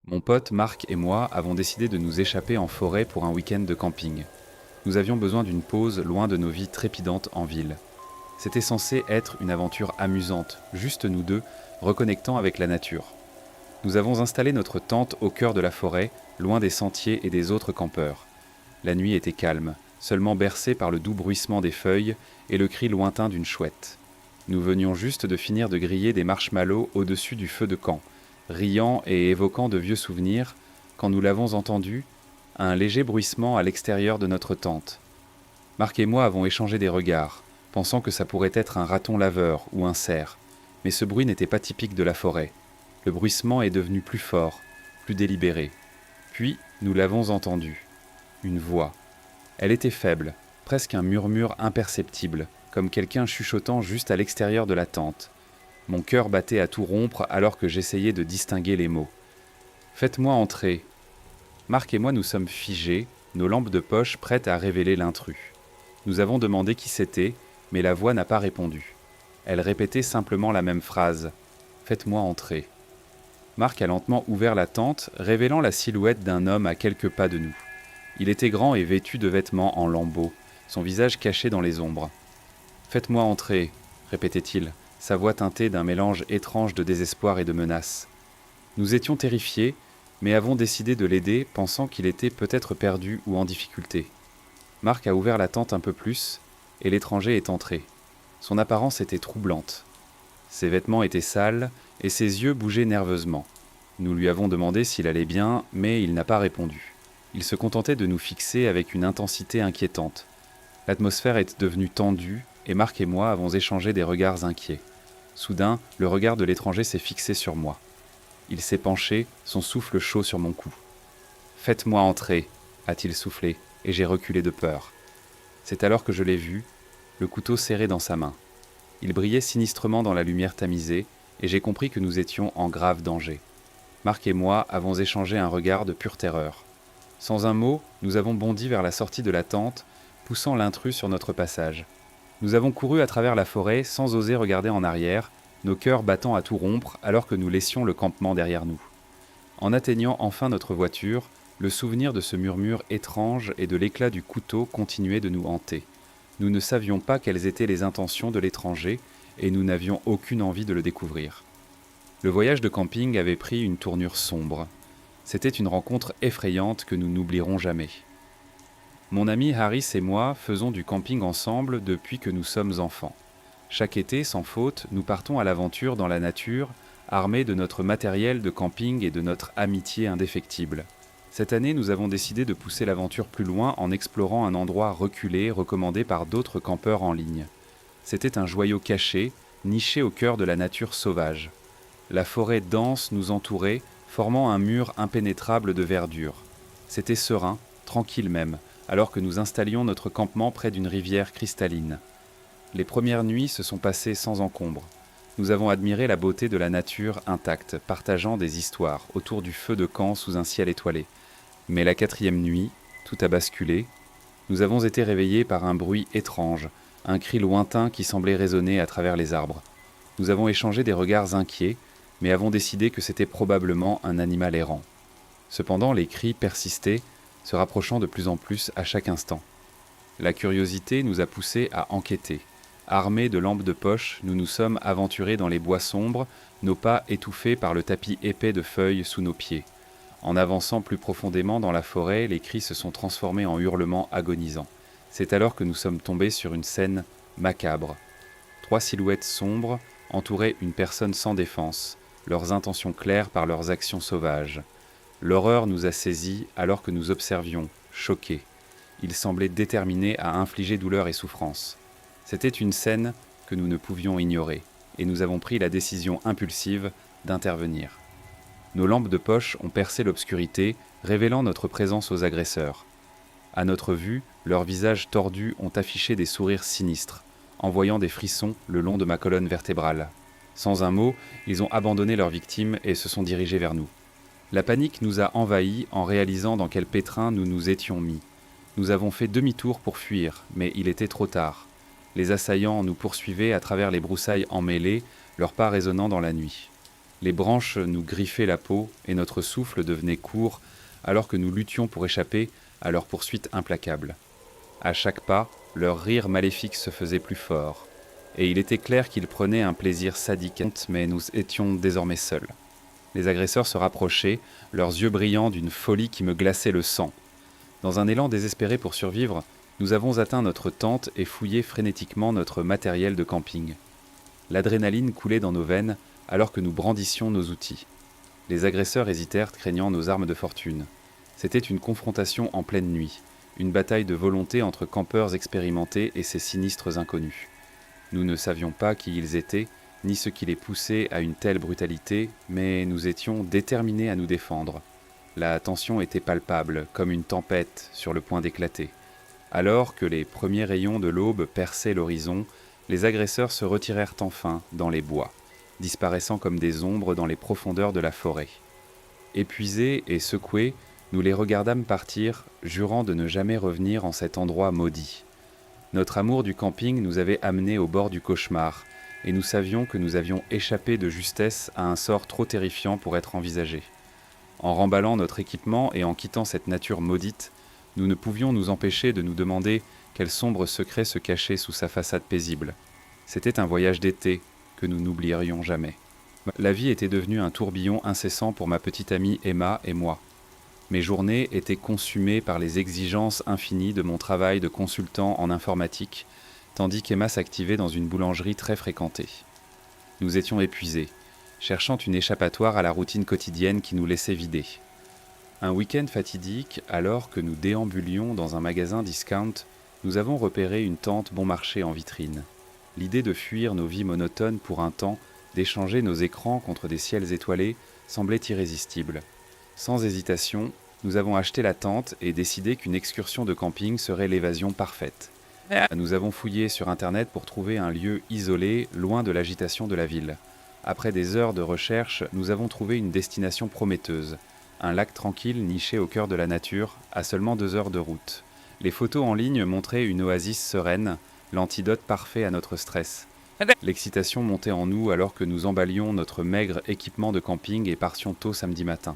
Mon pote Marc et moi avons décidé de nous échapper en forêt pour un week-end de camping. Nous avions besoin d'une pause loin de nos vies trépidantes en ville. C'était censé être une aventure amusante, juste nous deux, reconnectant avec la nature. Nous avons installé notre tente au cœur de la forêt, loin des sentiers et des autres campeurs. La nuit était calme, seulement bercée par le doux bruissement des feuilles et le cri lointain d'une chouette. Nous venions juste de finir de griller des marshmallows au-dessus du feu de camp, riant et évoquant de vieux souvenirs, quand nous l'avons entendu, un léger bruissement à l'extérieur de notre tente. Marc et moi avons échangé des regards, pensant que ça pourrait être un raton laveur ou un cerf, mais ce bruit n'était pas typique de la forêt. Le bruissement est devenu plus fort, plus délibéré. Puis, nous l'avons entendu. Une voix. Elle était faible, presque un murmure imperceptible, comme quelqu'un chuchotant juste à l'extérieur de la tente. Mon cœur battait à tout rompre alors que j'essayais de distinguer les mots. « Faites-moi entrer !» Marc et moi nous sommes figés, nos lampes de poche prêtes à révéler l'intrus. Nous avons demandé qui c'était, mais la voix n'a pas répondu. Elle répétait simplement la même phrase. « Faites-moi entrer !» Marc a lentement ouvert la tente, révélant la silhouette d'un homme à quelques pas de nous. Il était grand et vêtu de vêtements en lambeaux, son visage caché dans les ombres. « Faites-moi entrer !» répétait-il, sa voix teintée d'un mélange étrange de désespoir et de menace. Nous étions terrifiés, mais avons décidé de l'aider, pensant qu'il était peut-être perdu ou en difficulté. Marc a ouvert la tente un peu plus, et l'étranger est entré. Son apparence était troublante. Ses vêtements étaient sales, et ses yeux bougeaient nerveusement. Nous lui avons demandé s'il allait bien, mais il n'a pas répondu. Il se contentait de nous fixer avec une intensité inquiétante. L'atmosphère est devenue tendue, et Marc et moi avons échangé des regards inquiets. Soudain, le regard de l'étranger s'est fixé sur moi. Il s'est penché, son souffle chaud sur mon cou. « Faites-moi entrer !» a-t-il soufflé, et j'ai reculé de peur. C'est alors que je l'ai vu, le couteau serré dans sa main. Il brillait sinistrement dans la lumière tamisée, et j'ai compris que nous étions en grave danger. Marc et moi avons échangé un regard de pure terreur. Sans un mot, nous avons bondi vers la sortie de la tente, poussant l'intrus sur notre passage. Nous avons couru à travers la forêt sans oser regarder en arrière, nos cœurs battant à tout rompre alors que nous laissions le campement derrière nous. En atteignant enfin notre voiture, le souvenir de ce murmure étrange et de l'éclat du couteau continuait de nous hanter. Nous ne savions pas quelles étaient les intentions de l'étranger et nous n'avions aucune envie de le découvrir. Le voyage de camping avait pris une tournure sombre. C'était une rencontre effrayante que nous n'oublierons jamais. Mon ami Harris et moi faisons du camping ensemble depuis que nous sommes enfants. Chaque été, sans faute, nous partons à l'aventure dans la nature, armés de notre matériel de camping et de notre amitié indéfectible. Cette année, nous avons décidé de pousser l'aventure plus loin en explorant un endroit reculé recommandé par d'autres campeurs en ligne. C'était un joyau caché, niché au cœur de la nature sauvage. La forêt dense nous entourait, formant un mur impénétrable de verdure. C'était serein, tranquille même, alors que nous installions notre campement près d'une rivière cristalline. Les premières nuits se sont passées sans encombre. Nous avons admiré la beauté de la nature intacte, partageant des histoires autour du feu de camp sous un ciel étoilé. Mais la quatrième nuit, tout a basculé. Nous avons été réveillés par un bruit étrange, un cri lointain qui semblait résonner à travers les arbres. Nous avons échangé des regards inquiets, mais avons décidé que c'était probablement un animal errant. Cependant, les cris persistaient, se rapprochant de plus en plus à chaque instant. La curiosité nous a poussés à enquêter. Armés de lampes de poche, nous nous sommes aventurés dans les bois sombres, nos pas étouffés par le tapis épais de feuilles sous nos pieds. En avançant plus profondément dans la forêt, les cris se sont transformés en hurlements agonisants. C'est alors que nous sommes tombés sur une scène macabre. 3 silhouettes sombres entouraient une personne sans défense, leurs intentions claires par leurs actions sauvages. L'horreur nous a saisis alors que nous observions, choqués. Ils semblaient déterminés à infliger douleur et souffrance. C'était une scène que nous ne pouvions ignorer, et nous avons pris la décision impulsive d'intervenir. Nos lampes de poche ont percé l'obscurité, révélant notre présence aux agresseurs. À notre vue, leurs visages tordus ont affiché des sourires sinistres, envoyant des frissons le long de ma colonne vertébrale. Sans un mot, ils ont abandonné leurs victimes et se sont dirigés vers nous. La panique nous a envahis en réalisant dans quel pétrin nous nous étions mis. Nous avons fait demi-tour pour fuir, mais il était trop tard. Les assaillants nous poursuivaient à travers les broussailles emmêlées, leurs pas résonnant dans la nuit. Les branches nous griffaient la peau et notre souffle devenait court alors que nous luttions pour échapper à leur poursuite implacable. À chaque pas, leur rire maléfique se faisait plus fort, et il était clair qu'ils prenaient un plaisir sadique, mais nous étions désormais seuls. Les agresseurs se rapprochaient, leurs yeux brillants d'une folie qui me glaçait le sang. Dans un élan désespéré pour survivre, nous avons atteint notre tente et fouillé frénétiquement notre matériel de camping. L'adrénaline coulait dans nos veines alors que nous brandissions nos outils. Les agresseurs hésitèrent, craignant nos armes de fortune. C'était une confrontation en pleine nuit, une bataille de volonté entre campeurs expérimentés et ces sinistres inconnus. Nous ne savions pas qui ils étaient, ni ce qui les poussait à une telle brutalité, mais nous étions déterminés à nous défendre. La tension était palpable, comme une tempête sur le point d'éclater. Alors que les premiers rayons de l'aube perçaient l'horizon, les agresseurs se retirèrent enfin dans les bois, disparaissant comme des ombres dans les profondeurs de la forêt. Épuisés et secoués, nous les regardâmes partir, jurant de ne jamais revenir en cet endroit maudit. Notre amour du camping nous avait amenés au bord du cauchemar, et nous savions que nous avions échappé de justesse à un sort trop terrifiant pour être envisagé. En remballant notre équipement et en quittant cette nature maudite, nous ne pouvions nous empêcher de nous demander quel sombre secret se cachait sous sa façade paisible. C'était un voyage d'été que nous n'oublierions jamais. La vie était devenue un tourbillon incessant pour ma petite amie Emma et moi. Mes journées étaient consumées par les exigences infinies de mon travail de consultant en informatique, tandis qu'Emma s'activait dans une boulangerie très fréquentée. Nous étions épuisés, cherchant une échappatoire à la routine quotidienne qui nous laissait vider. Un week-end fatidique, alors que nous déambulions dans un magasin discount, nous avons repéré une tente bon marché en vitrine. L'idée de fuir nos vies monotones pour un temps, d'échanger nos écrans contre des ciels étoilés, semblait irrésistible. Sans hésitation, nous avons acheté la tente et décidé qu'une excursion de camping serait l'évasion parfaite. Nous avons fouillé sur Internet pour trouver un lieu isolé, loin de l'agitation de la ville. Après des heures de recherche, nous avons trouvé une destination prometteuse. Un lac tranquille niché au cœur de la nature, à seulement 2 heures de route. Les photos en ligne montraient une oasis sereine, l'antidote parfait à notre stress. L'excitation montait en nous alors que nous emballions notre maigre équipement de camping et partions tôt samedi matin.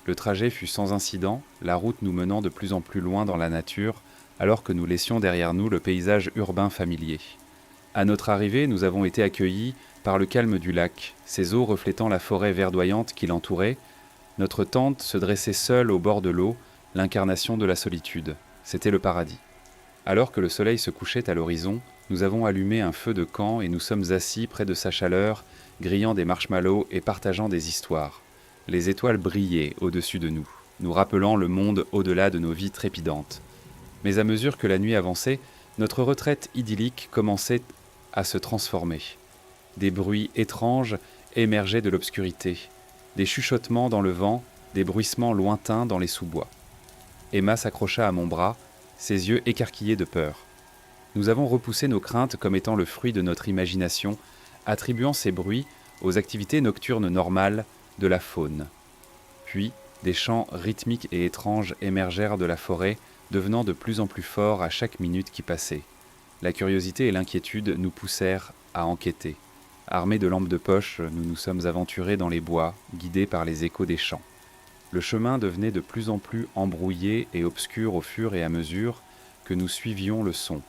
Le trajet fut sans incident, la route nous menant de plus en plus loin dans la nature, alors que nous laissions derrière nous le paysage urbain familier. À notre arrivée, nous avons été accueillis par le calme du lac, ses eaux reflétant la forêt verdoyante qui l'entourait. Notre tente se dressait seule au bord de l'eau, l'incarnation de la solitude. C'était le paradis. Alors que le soleil se couchait à l'horizon, nous avons allumé un feu de camp et nous sommes assis près de sa chaleur, grillant des marshmallows et partageant des histoires. Les étoiles brillaient au-dessus de nous, nous rappelant le monde au-delà de nos vies trépidantes. Mais à mesure que la nuit avançait, notre retraite idyllique commençait à se transformer. Des bruits étranges émergeaient de l'obscurité, des chuchotements dans le vent, des bruissements lointains dans les sous-bois. Emma s'accrocha à mon bras, ses yeux écarquillés de peur. Nous avons repoussé nos craintes comme étant le fruit de notre imagination, attribuant ces bruits aux activités nocturnes normales de la faune. Puis, des chants rythmiques et étranges émergèrent de la forêt, devenant de plus en plus forts à chaque minute qui passait. La curiosité et l'inquiétude nous poussèrent à enquêter. Armés de lampes de poche, nous nous sommes aventurés dans les bois, guidés par les échos des chants. Le chemin devenait de plus en plus embrouillé et obscur au fur et à mesure que nous suivions le son.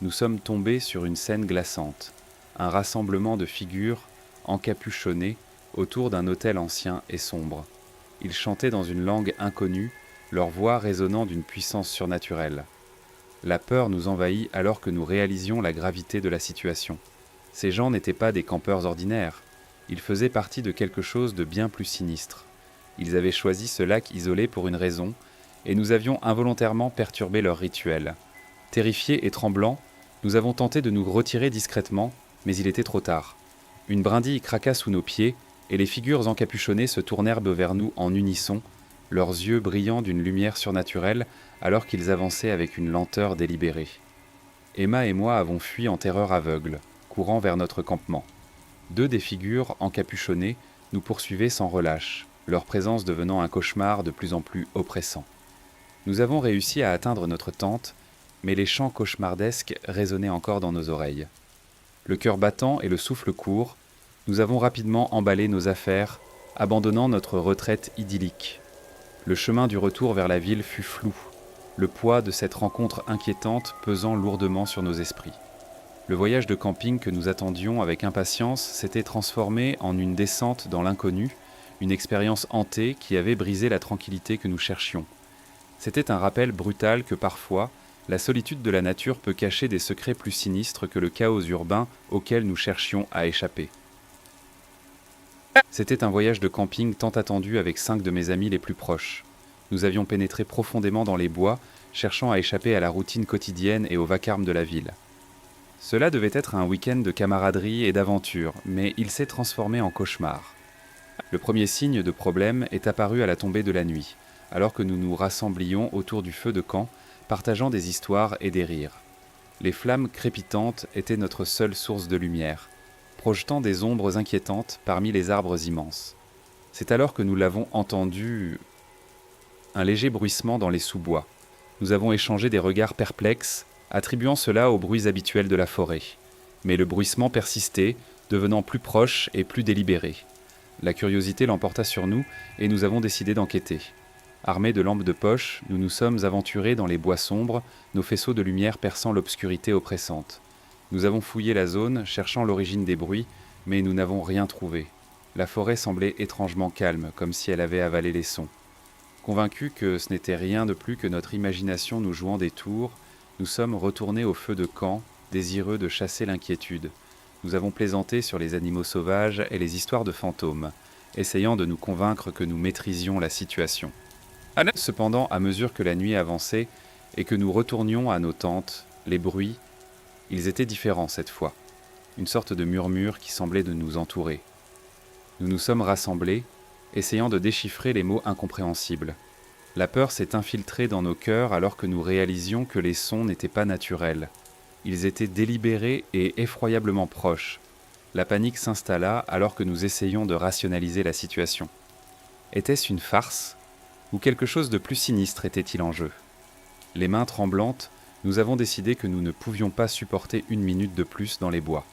Nous sommes tombés sur une scène glaçante, un rassemblement de figures encapuchonnées autour d'un autel ancien et sombre. Ils chantaient dans une langue inconnue, leur voix résonnant d'une puissance surnaturelle. La peur nous envahit alors que nous réalisions la gravité de la situation. Ces gens n'étaient pas des campeurs ordinaires, ils faisaient partie de quelque chose de bien plus sinistre. Ils avaient choisi ce lac isolé pour une raison, et nous avions involontairement perturbé leur rituel. Terrifiés et tremblants, nous avons tenté de nous retirer discrètement, mais il était trop tard. Une brindille craqua sous nos pieds, et les figures encapuchonnées se tournèrent vers nous en unisson, leurs yeux brillant d'une lumière surnaturelle alors qu'ils avançaient avec une lenteur délibérée. Emma et moi avons fui en terreur aveugle, courant vers notre campement. 2 des figures encapuchonnées nous poursuivaient sans relâche, leur présence devenant un cauchemar de plus en plus oppressant. Nous avons réussi à atteindre notre tente, mais les chants cauchemardesques résonnaient encore dans nos oreilles. Le cœur battant et le souffle court, Nous avons rapidement emballé nos affaires, abandonnant notre retraite idyllique. Le chemin du retour vers la ville fut flou, le poids de cette rencontre inquiétante pesant lourdement sur nos esprits. Le voyage de camping que nous attendions avec impatience s'était transformé en une descente dans l'inconnu, une expérience hantée qui avait brisé la tranquillité que nous cherchions. C'était un rappel brutal que parfois, la solitude de la nature peut cacher des secrets plus sinistres que le chaos urbain auquel nous cherchions à échapper. C'était un voyage de camping tant attendu avec 5 de mes amis les plus proches. Nous avions pénétré profondément dans les bois, cherchant à échapper à la routine quotidienne et au vacarme de la ville. Cela devait être un week-end de camaraderie et d'aventure, mais il s'est transformé en cauchemar. Le premier signe de problème est apparu à la tombée de la nuit, alors que nous nous rassemblions autour du feu de camp, partageant des histoires et des rires. Les flammes crépitantes étaient notre seule source de lumière, projetant des ombres inquiétantes parmi les arbres immenses. C'est alors que nous l'avons entendu... Un léger bruissement dans les sous-bois. Nous avons échangé des regards perplexes, attribuant cela aux bruits habituels de la forêt. Mais le bruissement persistait, devenant plus proche et plus délibéré. La curiosité l'emporta sur nous et nous avons décidé d'enquêter. Armés de lampes de poche, nous nous sommes aventurés dans les bois sombres, nos faisceaux de lumière perçant l'obscurité oppressante. Nous avons fouillé la zone, cherchant l'origine des bruits, mais nous n'avons rien trouvé. La forêt semblait étrangement calme, comme si elle avait avalé les sons. Convaincus que ce n'était rien de plus que notre imagination nous jouant des tours, nous sommes retournés au feu de camp, désireux de chasser l'inquiétude. Nous avons plaisanté sur les animaux sauvages et les histoires de fantômes, essayant de nous convaincre que nous maîtrisions la situation. Cependant, à mesure que la nuit avançait et que nous retournions à nos tentes, les bruits, ils étaient différents cette fois. Une sorte de murmure qui semblait de nous entourer. Nous nous sommes rassemblés, essayant de déchiffrer les mots incompréhensibles. La peur s'est infiltrée dans nos cœurs alors que nous réalisions que les sons n'étaient pas naturels. Ils étaient délibérés et effroyablement proches. La panique s'installa alors que nous essayions de rationaliser la situation. Était-ce une farce ? Ou quelque chose de plus sinistre était-il en jeu ? Les mains tremblantes, nous avons décidé que nous ne pouvions pas supporter une minute de plus dans les bois.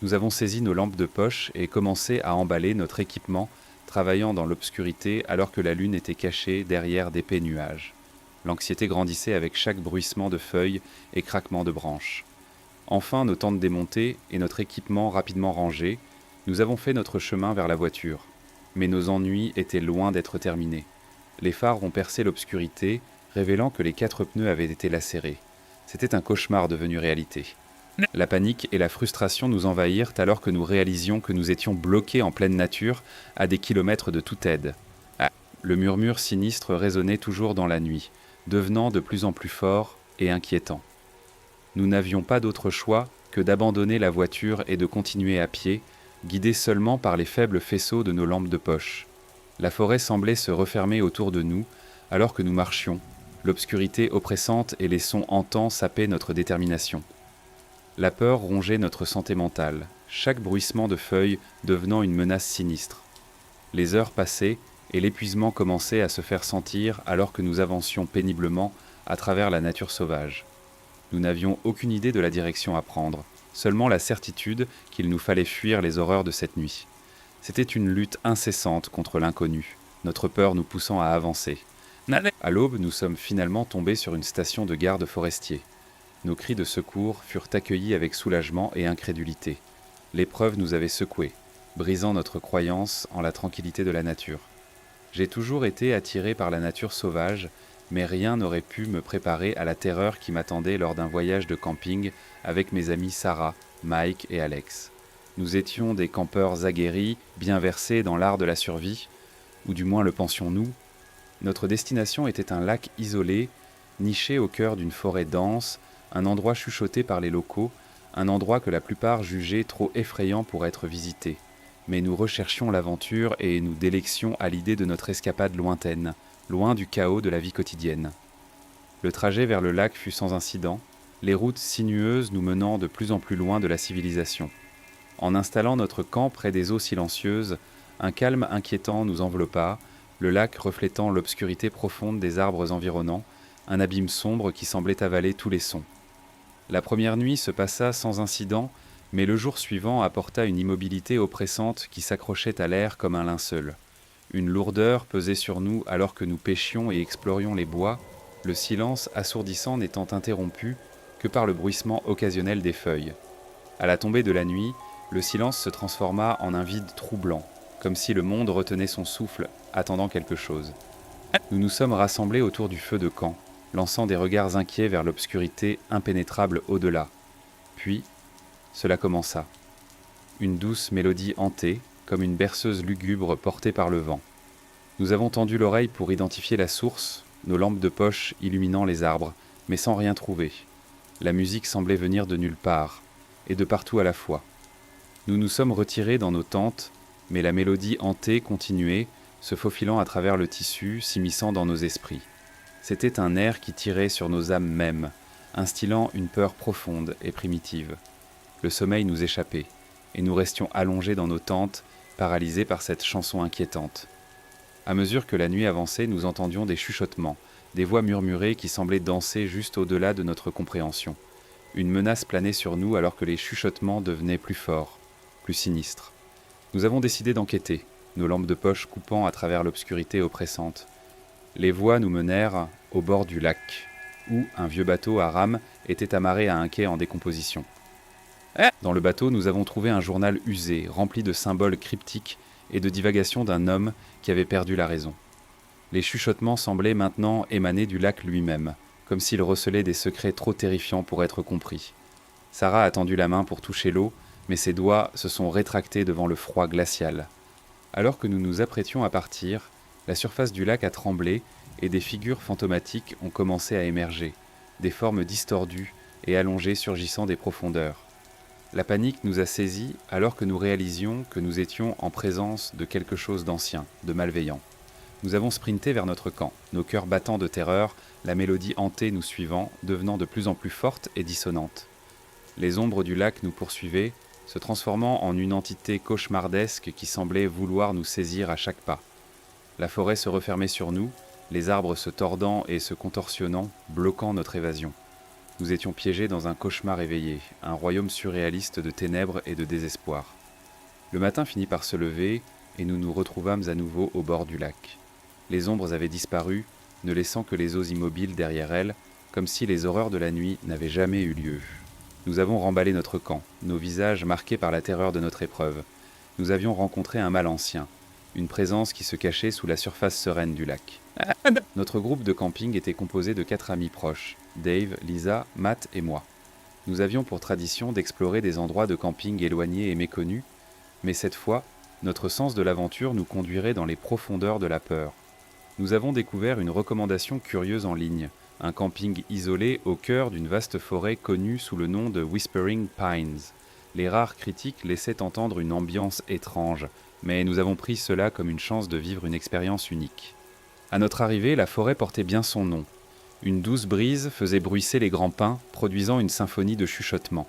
Nous avons saisi nos lampes de poche et commencé à emballer notre équipement, travaillant dans l'obscurité alors que la lune était cachée derrière d'épais nuages. L'anxiété grandissait avec chaque bruissement de feuilles et craquement de branches. Enfin, nos tentes démontées et notre équipement rapidement rangé, nous avons fait notre chemin vers la voiture. Mais nos ennuis étaient loin d'être terminés. Les phares ont percé l'obscurité, révélant que les 4 pneus avaient été lacérés. C'était un cauchemar devenu réalité. La panique et la frustration nous envahirent alors que nous réalisions que nous étions bloqués en pleine nature, à des kilomètres de toute aide. Le murmure sinistre résonnait toujours dans la nuit, devenant de plus en plus fort et inquiétant. Nous n'avions pas d'autre choix que d'abandonner la voiture et de continuer à pied, guidés seulement par les faibles faisceaux de nos lampes de poche. La forêt semblait se refermer autour de nous, alors que nous marchions. L'obscurité oppressante et les sons hantants sapaient notre détermination. La peur rongeait notre santé mentale, chaque bruissement de feuilles devenant une menace sinistre. Les heures passaient et l'épuisement commençait à se faire sentir alors que nous avancions péniblement à travers la nature sauvage. Nous n'avions aucune idée de la direction à prendre, seulement la certitude qu'il nous fallait fuir les horreurs de cette nuit. C'était une lutte incessante contre l'inconnu, notre peur nous poussant à avancer. À l'aube, nous sommes finalement tombés sur une station de garde forestier. Nos cris de secours furent accueillis avec soulagement et incrédulité. L'épreuve nous avait secoués, brisant notre croyance en la tranquillité de la nature. J'ai toujours été attiré par la nature sauvage, mais rien n'aurait pu me préparer à la terreur qui m'attendait lors d'un voyage de camping avec mes amis Sarah, Mike et Alex. Nous étions des campeurs aguerris, bien versés dans l'art de la survie, ou du moins le pensions-nous. Notre destination était un lac isolé, niché au cœur d'une forêt dense, un endroit chuchoté par les locaux, un endroit que la plupart jugeaient trop effrayant pour être visité. Mais nous recherchions l'aventure et nous délections à l'idée de notre escapade lointaine, loin du chaos de la vie quotidienne. Le trajet vers le lac fut sans incident, les routes sinueuses nous menant de plus en plus loin de la civilisation. En installant notre camp près des eaux silencieuses, un calme inquiétant nous enveloppa, le lac reflétant l'obscurité profonde des arbres environnants, un abîme sombre qui semblait avaler tous les sons. La première nuit se passa sans incident, Mais le jour suivant apporta une immobilité oppressante qui s'accrochait à l'air comme un linceul. Une lourdeur pesait sur nous alors que nous pêchions et explorions les bois, le silence assourdissant n'étant interrompu que par le bruissement occasionnel des feuilles. À la tombée de la nuit, le silence se transforma en un vide troublant, comme si le monde retenait son souffle, attendant quelque chose. Nous nous sommes rassemblés autour du feu de camp, lançant des regards inquiets vers l'obscurité impénétrable au-delà. Puis, cela commença. Une douce mélodie hantée, comme une berceuse lugubre portée par le vent. Nous avons tendu l'oreille pour identifier la source, nos lampes de poche illuminant les arbres, mais sans rien trouver. La musique semblait venir de nulle part, et de partout à la fois. Nous nous sommes retirés dans nos tentes, mais la mélodie hantée continuait, se faufilant à travers le tissu, s'immisçant dans nos esprits. C'était un air qui tirait sur nos âmes mêmes, instillant une peur profonde et primitive. Le sommeil nous échappait, et nous restions allongés dans nos tentes, paralysés par cette chanson inquiétante. À mesure que la nuit avançait, nous entendions des chuchotements, des voix murmurées qui semblaient danser juste au-delà de notre compréhension. Une menace planait sur nous alors que les chuchotements devenaient plus forts, plus sinistres. Nous avons décidé d'enquêter, nos lampes de poche coupant à travers l'obscurité oppressante. Les voix nous menèrent au bord du lac, où un vieux bateau à rames était amarré à un quai en décomposition. Dans le bateau, nous avons trouvé un journal usé, rempli de symboles cryptiques et de divagations d'un homme qui avait perdu la raison. Les chuchotements semblaient maintenant émaner du lac lui-même, comme s'il recelait des secrets trop terrifiants pour être compris. Sarah a tendu la main pour toucher l'eau, mais ses doigts se sont rétractés devant le froid glacial. Alors que nous nous apprêtions à partir, la surface du lac a tremblé et des figures fantomatiques ont commencé à émerger, des formes distordues et allongées surgissant des profondeurs. La panique nous a saisis alors que nous réalisions que nous étions en présence de quelque chose d'ancien, de malveillant. Nous avons sprinté vers notre camp, nos cœurs battant de terreur, la mélodie hantée nous suivant, devenant de plus en plus forte et dissonante. Les ombres du lac nous poursuivaient, se transformant en une entité cauchemardesque qui semblait vouloir nous saisir à chaque pas. La forêt se refermait sur nous, les arbres se tordant et se contorsionnant, bloquant notre évasion. Nous étions piégés dans un cauchemar éveillé, un royaume surréaliste de ténèbres et de désespoir. Le matin finit par se lever et nous nous retrouvâmes à nouveau au bord du lac. Les ombres avaient disparu, ne laissant que les eaux immobiles derrière elles, comme si les horreurs de la nuit n'avaient jamais eu lieu. Nous avons remballé notre camp, nos visages marqués par la terreur de notre épreuve. Nous avions rencontré un mal ancien, une présence qui se cachait sous la surface sereine du lac. Notre groupe de camping était composé de 4 amis proches, Dave, Lisa, Matt et moi. Nous avions pour tradition d'explorer des endroits de camping éloignés et méconnus, mais cette fois, notre sens de l'aventure nous conduirait dans les profondeurs de la peur. Nous avons découvert une recommandation curieuse en ligne, un camping isolé au cœur d'une vaste forêt connue sous le nom de Whispering Pines. Les rares critiques laissaient entendre une ambiance étrange, mais nous avons pris cela comme une chance de vivre une expérience unique. À notre arrivée, la forêt portait bien son nom. Une douce brise faisait bruisser les grands pins, produisant une symphonie de chuchotements.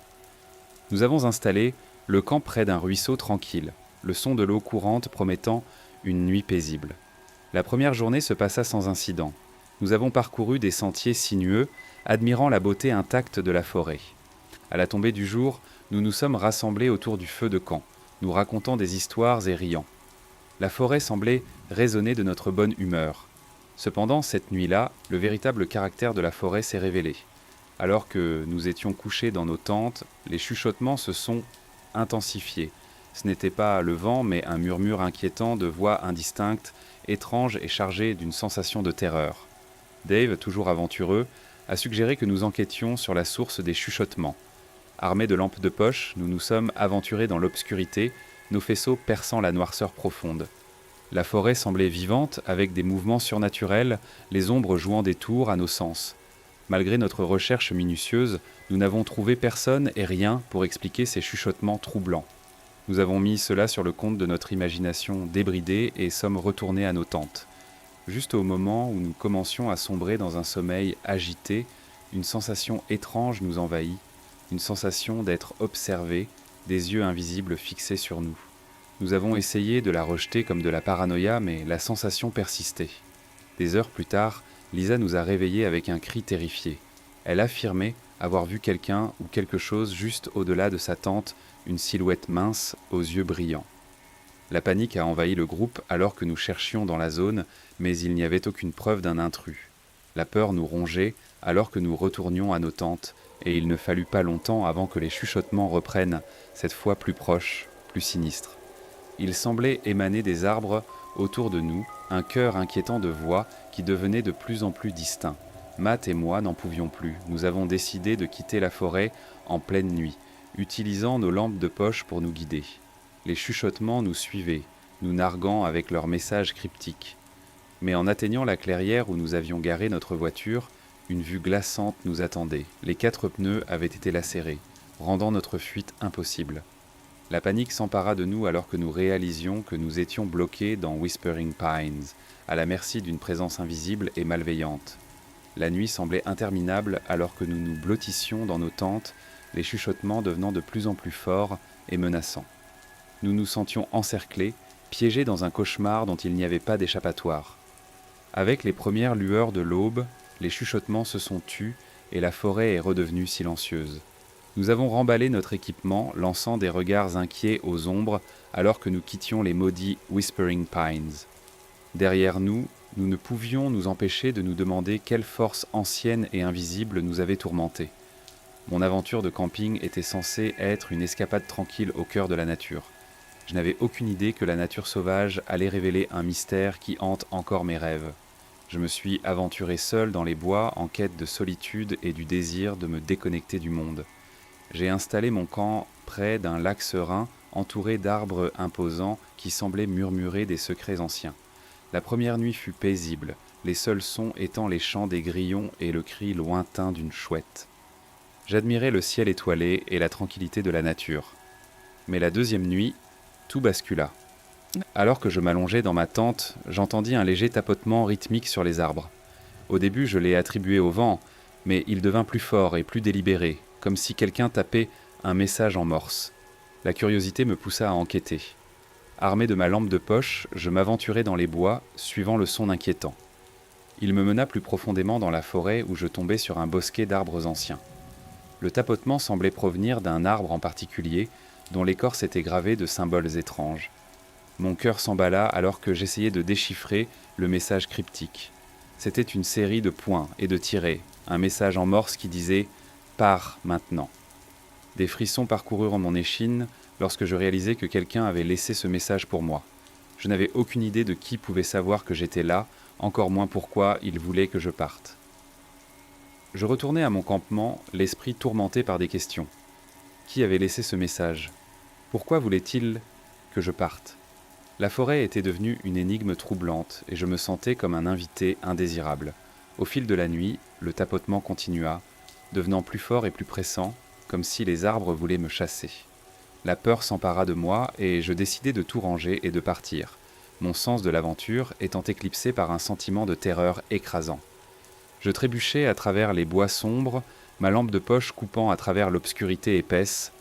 Nous avons installé le camp près d'un ruisseau tranquille, le son de l'eau courante promettant une nuit paisible. La première journée se passa sans incident. Nous avons parcouru des sentiers sinueux, admirant la beauté intacte de la forêt. À la tombée du jour, nous nous sommes rassemblés autour du feu de camp, nous racontant des histoires et riant. La forêt semblait résonner de notre bonne humeur. Cependant, cette nuit-là, le véritable caractère de la forêt s'est révélé. Alors que nous étions couchés dans nos tentes, les chuchotements se sont intensifiés. Ce n'était pas le vent, mais un murmure inquiétant de voix indistinctes, étranges et chargées d'une sensation de terreur. Dave, toujours aventureux, a suggéré que nous enquêtions sur la source des chuchotements. Armés de lampes de poche, nous nous sommes aventurés dans l'obscurité, nos faisceaux perçant la noirceur profonde. La forêt semblait vivante, avec des mouvements surnaturels, les ombres jouant des tours à nos sens. Malgré notre recherche minutieuse, nous n'avons trouvé personne et rien pour expliquer ces chuchotements troublants. Nous avons mis cela sur le compte de notre imagination débridée et sommes retournés à nos tentes. Juste au moment où nous commencions à sombrer dans un sommeil agité, une sensation étrange nous envahit, une sensation d'être observés, des yeux invisibles fixés sur nous. Nous avons essayé de la rejeter comme de la paranoïa, mais la sensation persistait. Des heures plus tard, Lisa nous a réveillés avec un cri terrifié. Elle affirmait avoir vu quelqu'un ou quelque chose juste au-delà de sa tente, une silhouette mince aux yeux brillants. La panique a envahi le groupe alors que nous cherchions dans la zone, mais il n'y avait aucune preuve d'un intrus. La peur nous rongeait alors que nous retournions à nos tentes, et il ne fallut pas longtemps avant que les chuchotements reprennent, cette fois plus proches, plus sinistres. Il semblait émaner des arbres autour de nous, un chœur inquiétant de voix qui devenait de plus en plus distinct. Matt et moi n'en pouvions plus. Nous avons décidé de quitter la forêt en pleine nuit, utilisant nos lampes de poche pour nous guider. Les chuchotements nous suivaient, nous narguant avec leurs messages cryptiques. Mais en atteignant la clairière où nous avions garé notre voiture, une vue glaçante nous attendait. Les 4 pneus avaient été lacérés, rendant notre fuite impossible. La panique s'empara de nous alors que nous réalisions que nous étions bloqués dans Whispering Pines, à la merci d'une présence invisible et malveillante. La nuit semblait interminable alors que nous nous blottissions dans nos tentes, les chuchotements devenant de plus en plus forts et menaçants. Nous nous sentions encerclés, piégés dans un cauchemar dont il n'y avait pas d'échappatoire. Avec les premières lueurs de l'aube, les chuchotements se sont tus et la forêt est redevenue silencieuse. Nous avons remballé notre équipement, lançant des regards inquiets aux ombres alors que nous quittions les maudits Whispering Pines. Derrière nous, nous ne pouvions nous empêcher de nous demander quelle force ancienne et invisible nous avait tourmentés. Mon aventure de camping était censée être une escapade tranquille au cœur de la nature. Je n'avais aucune idée que la nature sauvage allait révéler un mystère qui hante encore mes rêves. Je me suis aventuré seul dans les bois en quête de solitude et du désir de me déconnecter du monde. J'ai installé mon camp près d'un lac serein entouré d'arbres imposants qui semblaient murmurer des secrets anciens. La première nuit fut paisible, les seuls sons étant les chants des grillons et le cri lointain d'une chouette. J'admirais le ciel étoilé et la tranquillité de la nature. Mais la deuxième nuit, tout bascula. Alors que je m'allongeais dans ma tente, j'entendis un léger tapotement rythmique sur les arbres. Au début, je l'ai attribué au vent, mais il devint plus fort et plus délibéré, comme si quelqu'un tapait un message en morse. La curiosité me poussa à enquêter. Armé de ma lampe de poche, je m'aventurai dans les bois, suivant le son inquiétant. Il me mena plus profondément dans la forêt où je tombai sur un bosquet d'arbres anciens. Le tapotement semblait provenir d'un arbre en particulier, dont l'écorce était gravée de symboles étranges. Mon cœur s'emballa alors que j'essayais de déchiffrer le message cryptique. C'était une série de points et de tirets, un message en morse qui disait « Pars maintenant ». Des frissons parcoururent mon échine lorsque je réalisai que quelqu'un avait laissé ce message pour moi. Je n'avais aucune idée de qui pouvait savoir que j'étais là, encore moins pourquoi il voulait que je parte. Je retournai à mon campement, l'esprit tourmenté par des questions. Qui avait laissé ce message ? Pourquoi voulait-il que je parte ? La forêt était devenue une énigme troublante et je me sentais comme un invité indésirable. Au fil de la nuit, le tapotement continua, devenant plus fort et plus pressant, comme si les arbres voulaient me chasser. La peur s'empara de moi et je décidai de tout ranger et de partir, mon sens de l'aventure étant éclipsé par un sentiment de terreur écrasant. Je trébuchais à travers les bois sombres, ma lampe de poche coupant à travers l'obscurité épaisse,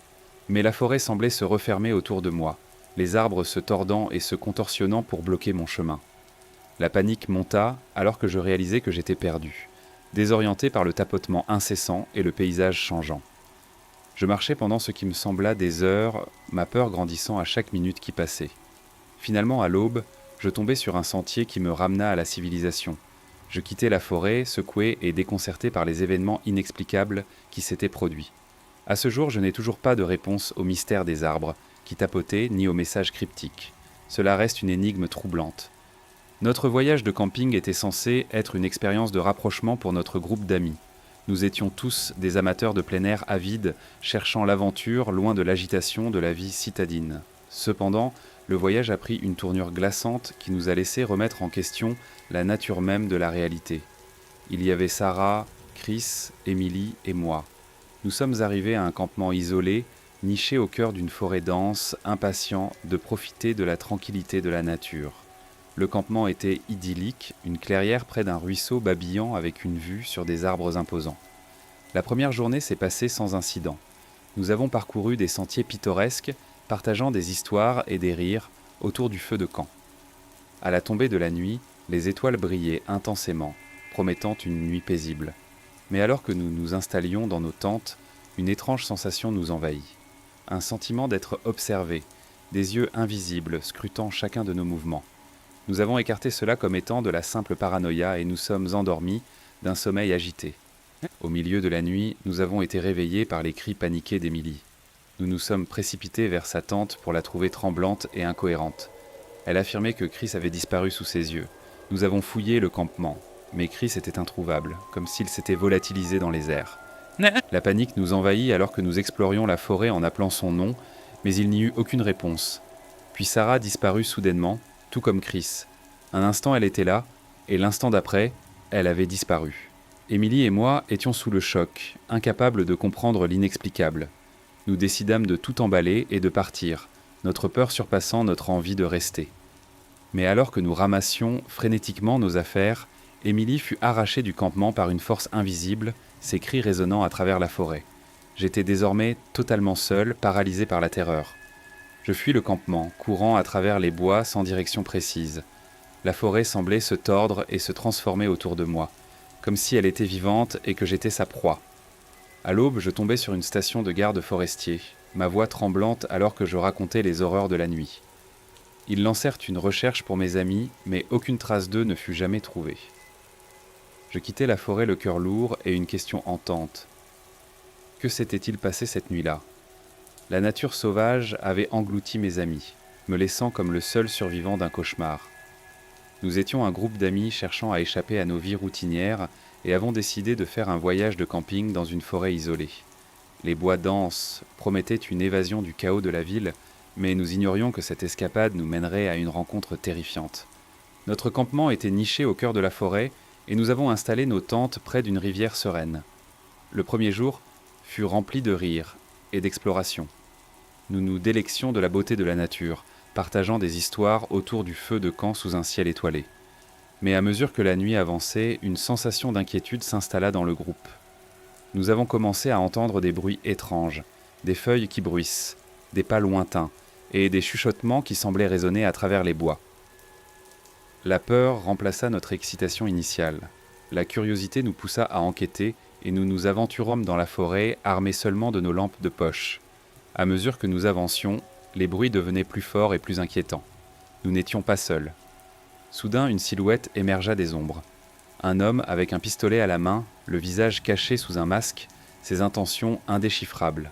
mais la forêt semblait se refermer autour de moi, les arbres se tordant et se contorsionnant pour bloquer mon chemin. La panique monta alors que je réalisais que j'étais perdu, désorienté par le tapotement incessant et le paysage changeant. Je marchais pendant ce qui me sembla des heures, ma peur grandissant à chaque minute qui passait. Finalement, à l'aube, je tombai sur un sentier qui me ramena à la civilisation. Je quittai la forêt, secoué et déconcerté par les événements inexplicables qui s'étaient produits. À ce jour, je n'ai toujours pas de réponse au mystère des arbres qui tapotaient ni aux messages cryptiques. Cela reste une énigme troublante. Notre voyage de camping était censé être une expérience de rapprochement pour notre groupe d'amis. Nous étions tous des amateurs de plein air avides, cherchant l'aventure loin de l'agitation de la vie citadine. Cependant, le voyage a pris une tournure glaçante qui nous a laissé remettre en question la nature même de la réalité. Il y avait Sarah, Chris, Emily et moi. Nous sommes arrivés à un campement isolé, niché au cœur d'une forêt dense, impatients de profiter de la tranquillité de la nature. Le campement était idyllique, une clairière près d'un ruisseau babillant avec une vue sur des arbres imposants. La première journée s'est passée sans incident. Nous avons parcouru des sentiers pittoresques, partageant des histoires et des rires autour du feu de camp. À la tombée de la nuit, les étoiles brillaient intensément, promettant une nuit paisible. Mais alors que nous nous installions dans nos tentes, une étrange sensation nous envahit. Un sentiment d'être observés, des yeux invisibles scrutant chacun de nos mouvements. Nous avons écarté cela comme étant de la simple paranoïa et nous sommes endormis d'un sommeil agité. Au milieu de la nuit, nous avons été réveillés par les cris paniqués d'Émilie. Nous nous sommes précipités vers sa tente pour la trouver tremblante et incohérente. Elle affirmait que Chris avait disparu sous ses yeux. Nous avons fouillé le campement, mais Chris était introuvable, comme s'il s'était volatilisé dans les airs. La panique nous envahit alors que nous explorions la forêt en appelant son nom, mais il n'y eut aucune réponse. Puis Sarah disparut soudainement, tout comme Chris. Un instant elle était là, et l'instant d'après, elle avait disparu. Émilie et moi étions sous le choc, incapables de comprendre l'inexplicable. Nous décidâmes de tout emballer et de partir, notre peur surpassant notre envie de rester. Mais alors que nous ramassions frénétiquement nos affaires, Émilie fut arrachée du campement par une force invisible, ses cris résonnant à travers la forêt. J'étais désormais totalement seul, paralysé par la terreur. Je fuis le campement, courant à travers les bois sans direction précise. La forêt semblait se tordre et se transformer autour de moi, comme si elle était vivante et que j'étais sa proie. À l'aube, je tombais sur une station de garde forestier, ma voix tremblante alors que je racontais les horreurs de la nuit. Ils lancèrent une recherche pour mes amis, mais aucune trace d'eux ne fut jamais trouvée. Je quittais la forêt le cœur lourd et une question hantante. Que s'était-il passé cette nuit-là ? La nature sauvage avait englouti mes amis, me laissant comme le seul survivant d'un cauchemar. Nous étions un groupe d'amis cherchant à échapper à nos vies routinières et avons décidé de faire un voyage de camping dans une forêt isolée. Les bois denses promettaient une évasion du chaos de la ville, mais nous ignorions que cette escapade nous mènerait à une rencontre terrifiante. Notre campement était niché au cœur de la forêt et nous avons installé nos tentes près d'une rivière sereine. Le premier jour fut rempli de rires et d'exploration. Nous nous délections de la beauté de la nature, partageant des histoires autour du feu de camp sous un ciel étoilé. Mais à mesure que la nuit avançait, une sensation d'inquiétude s'installa dans le groupe. Nous avons commencé à entendre des bruits étranges, des feuilles qui bruissent, des pas lointains et des chuchotements qui semblaient résonner à travers les bois. La peur remplaça notre excitation initiale. La curiosité nous poussa à enquêter et nous nous aventurâmes dans la forêt armés seulement de nos lampes de poche. À mesure que nous avancions, les bruits devenaient plus forts et plus inquiétants. Nous n'étions pas seuls. Soudain, une silhouette émergea des ombres. Un homme avec un pistolet à la main, le visage caché sous un masque, ses intentions indéchiffrables.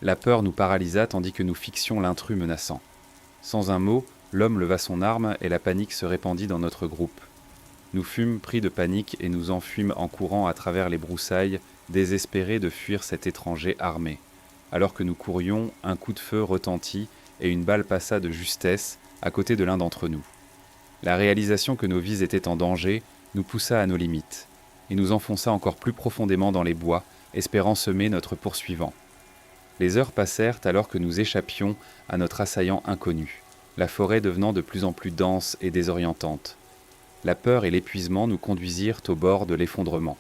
La peur nous paralysa tandis que nous fixions l'intrus menaçant. Sans un mot, l'homme leva son arme et la panique se répandit dans notre groupe. Nous fûmes pris de panique et nous enfuîmes en courant à travers les broussailles, désespérés de fuir cet étranger armé. Alors que nous courions, un coup de feu retentit et une balle passa de justesse à côté de l'un d'entre nous. La réalisation que nos vies étaient en danger nous poussa à nos limites et nous enfonça encore plus profondément dans les bois, espérant semer notre poursuivant. Les heures passèrent alors que nous échappions à notre assaillant inconnu, la forêt devenant de plus en plus dense et désorientante. La peur et l'épuisement nous conduisirent au bord de l'effondrement.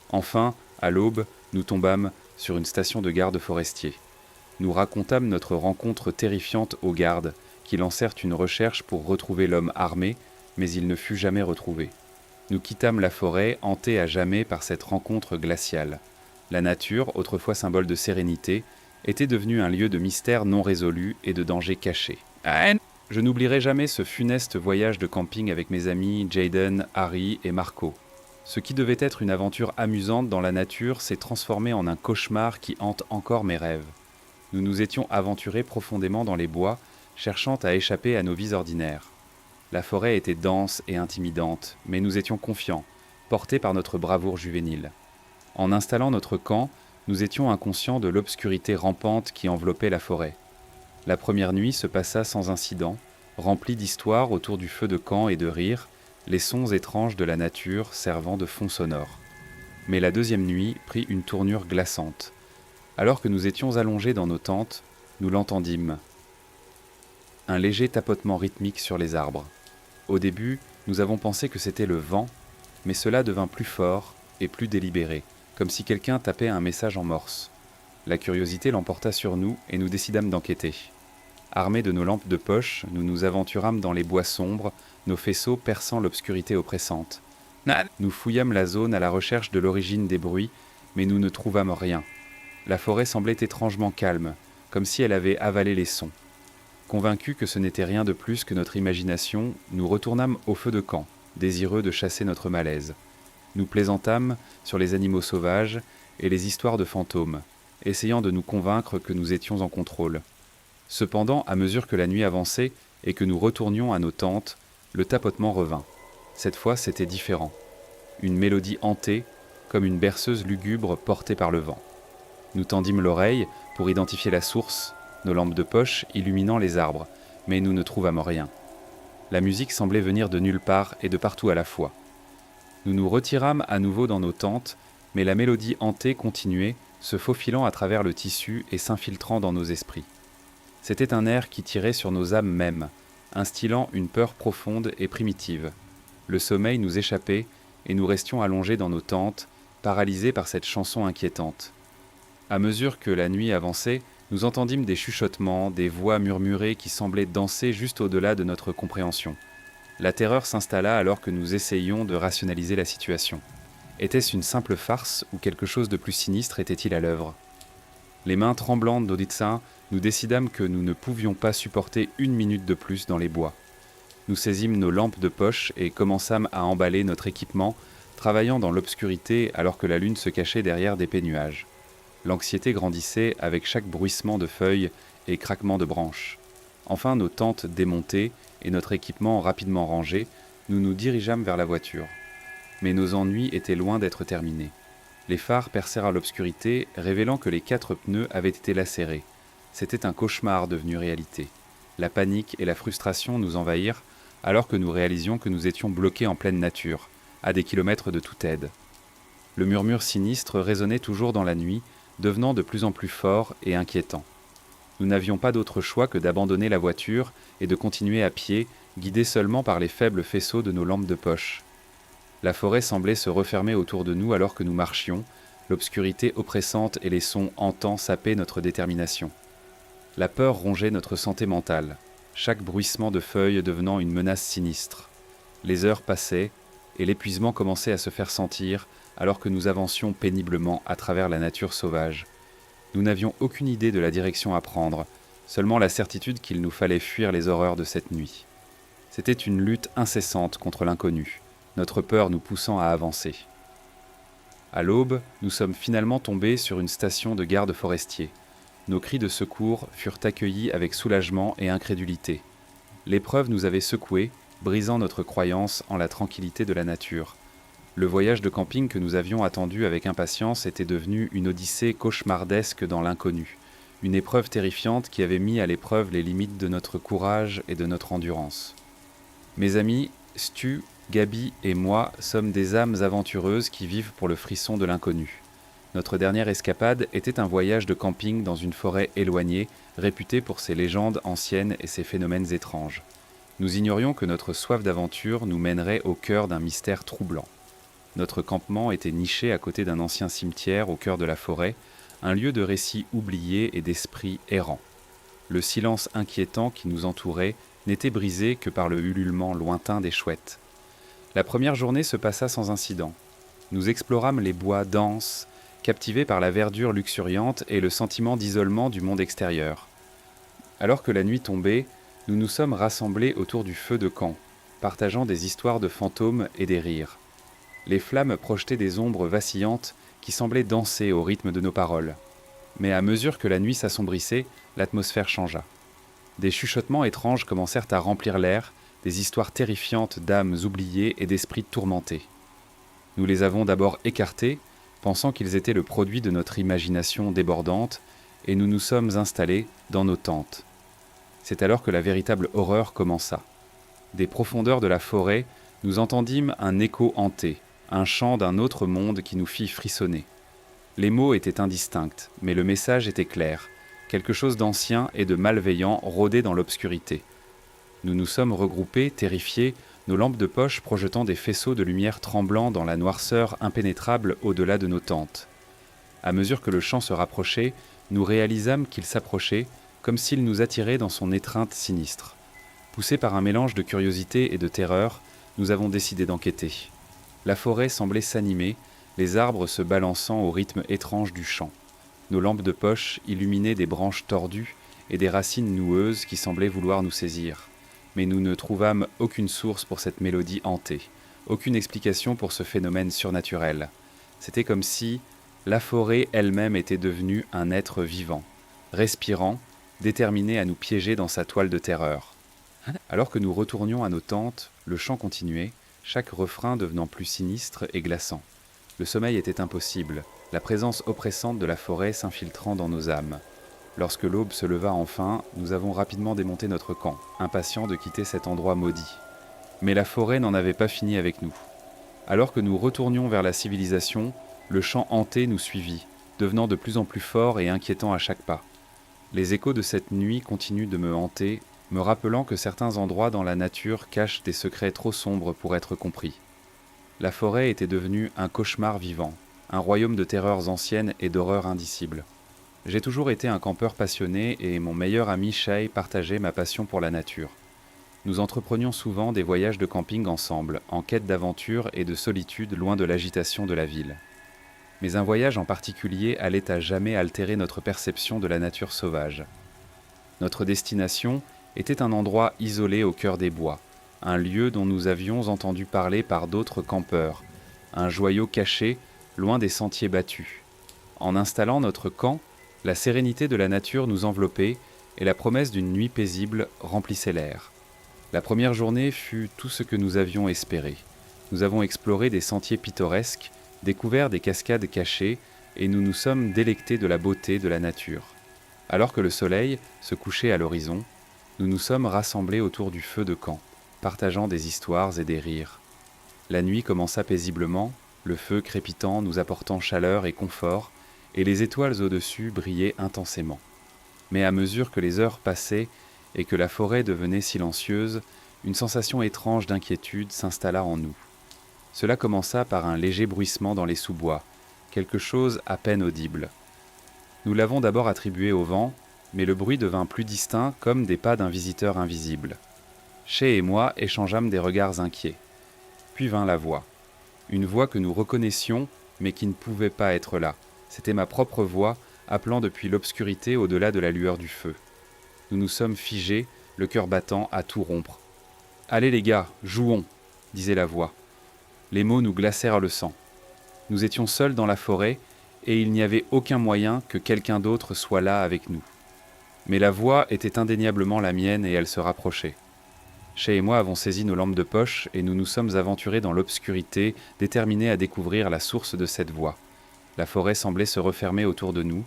Enfin, à l'aube, nous tombâmes sur une station de garde forestier. Nous racontâmes notre rencontre terrifiante aux gardes, qui lancèrent une recherche pour retrouver l'homme armé, mais il ne fut jamais retrouvé. Nous quittâmes la forêt, hantés à jamais par cette rencontre glaciale. La nature, autrefois symbole de sérénité, était devenue un lieu de mystère non résolu et de danger caché. Je n'oublierai jamais ce funeste voyage de camping avec mes amis Jaden, Harry et Marco. Ce qui devait être une aventure amusante dans la nature s'est transformé en un cauchemar qui hante encore mes rêves. Nous nous étions aventurés profondément dans les bois, cherchant à échapper à nos vies ordinaires. La forêt était dense et intimidante, mais nous étions confiants, portés par notre bravoure juvénile. En installant notre camp, nous étions inconscients de l'obscurité rampante qui enveloppait la forêt. La première nuit se passa sans incident, remplie d'histoires autour du feu de camp et de rires, les sons étranges de la nature servant de fond sonore. Mais la deuxième nuit prit une tournure glaçante. Alors que nous étions allongés dans nos tentes, nous l'entendîmes. Un léger tapotement rythmique sur les arbres. Au début, nous avons pensé que c'était le vent, mais cela devint plus fort et plus délibéré, comme si quelqu'un tapait un message en morse. La curiosité l'emporta sur nous et nous décidâmes d'enquêter. Armés de nos lampes de poche, nous nous aventurâmes dans les bois sombres, nos faisceaux perçant l'obscurité oppressante. Nous fouillâmes la zone à la recherche de l'origine des bruits, mais nous ne trouvâmes rien. La forêt semblait étrangement calme, comme si elle avait avalé les sons. Convaincus que ce n'était rien de plus que notre imagination, nous retournâmes au feu de camp, désireux de chasser notre malaise. Nous plaisantâmes sur les animaux sauvages et les histoires de fantômes, essayant de nous convaincre que nous étions en contrôle. Cependant, à mesure que la nuit avançait et que nous retournions à nos tentes, le tapotement revint. Cette fois, c'était différent. Une mélodie hantée, comme une berceuse lugubre portée par le vent. Nous tendîmes l'oreille pour identifier la source, nos lampes de poche illuminant les arbres, mais nous ne trouvâmes rien. La musique semblait venir de nulle part et de partout à la fois. Nous nous retirâmes à nouveau dans nos tentes, mais la mélodie hantée continuait, se faufilant à travers le tissu et s'infiltrant dans nos esprits. C'était un air qui tirait sur nos âmes mêmes, instillant une peur profonde et primitive. Le sommeil nous échappait et nous restions allongés dans nos tentes, paralysés par cette chanson inquiétante. À mesure que la nuit avançait, nous entendîmes des chuchotements, des voix murmurées qui semblaient danser juste au-delà de notre compréhension. La terreur s'installa alors que nous essayions de rationaliser la situation. Était-ce une simple farce ou quelque chose de plus sinistre était-il à l'œuvre ? Les mains tremblantes d'Oditsa, nous décidâmes que nous ne pouvions pas supporter une minute de plus dans les bois. Nous saisîmes nos lampes de poche et commençâmes à emballer notre équipement, travaillant dans l'obscurité alors que la lune se cachait derrière d'épais nuages. L'anxiété grandissait avec chaque bruissement de feuilles et craquement de branches. Enfin, nos tentes démontées et notre équipement rapidement rangé, nous nous dirigeâmes vers la voiture. Mais nos ennuis étaient loin d'être terminés. Les phares percèrent à l'obscurité, révélant que les 4 pneus avaient été lacérés. C'était un cauchemar devenu réalité. La panique et la frustration nous envahirent, alors que nous réalisions que nous étions bloqués en pleine nature, à des kilomètres de toute aide. Le murmure sinistre résonnait toujours dans la nuit, devenant de plus en plus fort et inquiétant. Nous n'avions pas d'autre choix que d'abandonner la voiture et de continuer à pied, guidés seulement par les faibles faisceaux de nos lampes de poche. La forêt semblait se refermer autour de nous alors que nous marchions, l'obscurité oppressante et les sons hantants sapaient notre détermination. La peur rongeait notre santé mentale, chaque bruissement de feuilles devenant une menace sinistre. Les heures passaient, et l'épuisement commençait à se faire sentir alors que nous avancions péniblement à travers la nature sauvage. Nous n'avions aucune idée de la direction à prendre, seulement la certitude qu'il nous fallait fuir les horreurs de cette nuit. C'était une lutte incessante contre l'inconnu, notre peur nous poussant à avancer. À l'aube, nous sommes finalement tombés sur une station de garde forestier. Nos cris de secours furent accueillis avec soulagement et incrédulité. L'épreuve nous avait secoués, brisant notre croyance en la tranquillité de la nature. Le voyage de camping que nous avions attendu avec impatience était devenu une odyssée cauchemardesque dans l'inconnu, une épreuve terrifiante qui avait mis à l'épreuve les limites de notre courage et de notre endurance. Mes amis, Stu, Gabi et moi sommes des âmes aventureuses qui vivent pour le frisson de l'inconnu. Notre dernière escapade était un voyage de camping dans une forêt éloignée, réputée pour ses légendes anciennes et ses phénomènes étranges. Nous ignorions que notre soif d'aventure nous mènerait au cœur d'un mystère troublant. Notre campement était niché à côté d'un ancien cimetière au cœur de la forêt, un lieu de récits oubliés et d'esprits errants. Le silence inquiétant qui nous entourait n'était brisé que par le ululement lointain des chouettes. La première journée se passa sans incident. Nous explorâmes les bois denses, captivés par la verdure luxuriante et le sentiment d'isolement du monde extérieur. Alors que la nuit tombait, nous nous sommes rassemblés autour du feu de camp, partageant des histoires de fantômes et des rires. Les flammes projetaient des ombres vacillantes qui semblaient danser au rythme de nos paroles. Mais à mesure que la nuit s'assombrissait, l'atmosphère changea. Des chuchotements étranges commencèrent à remplir l'air, des histoires terrifiantes d'âmes oubliées et d'esprits tourmentés. Nous les avons d'abord écartés, pensant qu'ils étaient le produit de notre imagination débordante, et nous nous sommes installés dans nos tentes. C'est alors que la véritable horreur commença. Des profondeurs de la forêt, nous entendîmes un écho hanté, un chant d'un autre monde qui nous fit frissonner. Les mots étaient indistincts, mais le message était clair. Quelque chose d'ancien et de malveillant rôdait dans l'obscurité. Nous nous sommes regroupés, terrifiés, nos lampes de poche projetant des faisceaux de lumière tremblant dans la noirceur impénétrable au-delà de nos tentes. À mesure que le chant se rapprochait, nous réalisâmes qu'il s'approchait, comme s'il nous attirait dans son étreinte sinistre. Poussés par un mélange de curiosité et de terreur, nous avons décidé d'enquêter. La forêt semblait s'animer, les arbres se balançant au rythme étrange du chant. Nos lampes de poche illuminaient des branches tordues et des racines noueuses qui semblaient vouloir nous saisir. Mais nous ne trouvâmes aucune source pour cette mélodie hantée, aucune explication pour ce phénomène surnaturel. C'était comme si la forêt elle-même était devenue un être vivant, respirant, déterminé à nous piéger dans sa toile de terreur. Alors que nous retournions à nos tentes, le chant continuait, chaque refrain devenant plus sinistre et glaçant. Le sommeil était impossible, la présence oppressante de la forêt s'infiltrant dans nos âmes. Lorsque l'aube se leva enfin, nous avons rapidement démonté notre camp, impatients de quitter cet endroit maudit. Mais la forêt n'en avait pas fini avec nous. Alors que nous retournions vers la civilisation, le chant hanté nous suivit, devenant de plus en plus fort et inquiétant à chaque pas. Les échos de cette nuit continuent de me hanter, me rappelant que certains endroits dans la nature cachent des secrets trop sombres pour être compris. La forêt était devenue un cauchemar vivant, un royaume de terreurs anciennes et d'horreurs indicibles. J'ai toujours été un campeur passionné et mon meilleur ami Shay partageait ma passion pour la nature. Nous entreprenions souvent des voyages de camping ensemble, en quête d'aventure et de solitude loin de l'agitation de la ville. Mais un voyage en particulier allait à jamais altérer notre perception de la nature sauvage. Notre destination était un endroit isolé au cœur des bois, un lieu dont nous avions entendu parler par d'autres campeurs, un joyau caché, loin des sentiers battus. En installant notre camp, la sérénité de la nature nous enveloppait et la promesse d'une nuit paisible remplissait l'air. La première journée fut tout ce que nous avions espéré. Nous avons exploré des sentiers pittoresques, découvert des cascades cachées et nous nous sommes délectés de la beauté de la nature. Alors que le soleil se couchait à l'horizon, nous nous sommes rassemblés autour du feu de camp, partageant des histoires et des rires. La nuit commença paisiblement, le feu crépitant nous apportant chaleur et confort, et les étoiles au-dessus brillaient intensément. Mais à mesure que les heures passaient et que la forêt devenait silencieuse, une sensation étrange d'inquiétude s'installa en nous. Cela commença par un léger bruissement dans les sous-bois, quelque chose à peine audible. Nous l'avons d'abord attribué au vent, mais le bruit devint plus distinct comme des pas d'un visiteur invisible. Shay et moi échangeâmes des regards inquiets. Puis vint la voix. Une voix que nous reconnaissions, mais qui ne pouvait pas être là. C'était ma propre voix, appelant depuis l'obscurité au-delà de la lueur du feu. Nous nous sommes figés, le cœur battant à tout rompre. « Allez les gars, jouons !» disait la voix. Les mots nous glacèrent le sang. Nous étions seuls dans la forêt, et il n'y avait aucun moyen que quelqu'un d'autre soit là avec nous. Mais la voix était indéniablement la mienne et elle se rapprochait. Shay et moi avons saisi nos lampes de poche et nous nous sommes aventurés dans l'obscurité, déterminés à découvrir la source de cette voix. La forêt semblait se refermer autour de nous,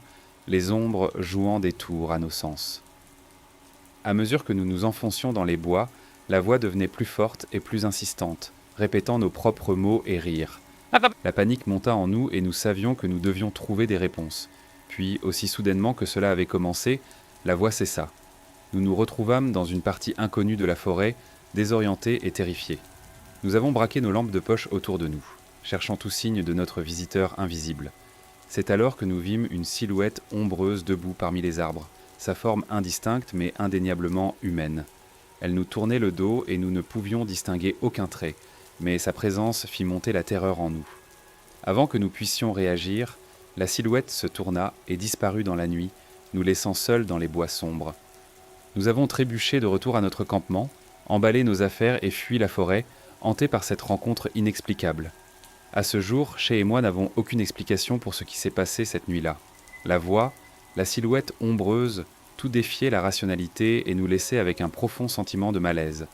les ombres jouant des tours à nos sens. À mesure que nous nous enfoncions dans les bois, la voix devenait plus forte et plus insistante, répétant nos propres mots et rires. La panique monta en nous et nous savions que nous devions trouver des réponses. Puis, aussi soudainement que cela avait commencé, la voix cessa. Nous nous retrouvâmes dans une partie inconnue de la forêt, désorientés et terrifiés. Nous avons braqué nos lampes de poche autour de nous, cherchant tout signe de notre visiteur invisible. C'est alors que nous vîmes une silhouette ombreuse debout parmi les arbres, sa forme indistincte mais indéniablement humaine. Elle nous tournait le dos et nous ne pouvions distinguer aucun trait, mais sa présence fit monter la terreur en nous. Avant que nous puissions réagir, la silhouette se tourna et disparut dans la nuit, nous laissant seuls dans les bois sombres. Nous avons trébuché de retour à notre campement, emballé nos affaires et fui la forêt, hantés par cette rencontre inexplicable. À ce jour, Shay et moi n'avons aucune explication pour ce qui s'est passé cette nuit-là. La voix, la silhouette ombreuse, tout défiait la rationalité et nous laissait avec un profond sentiment de malaise.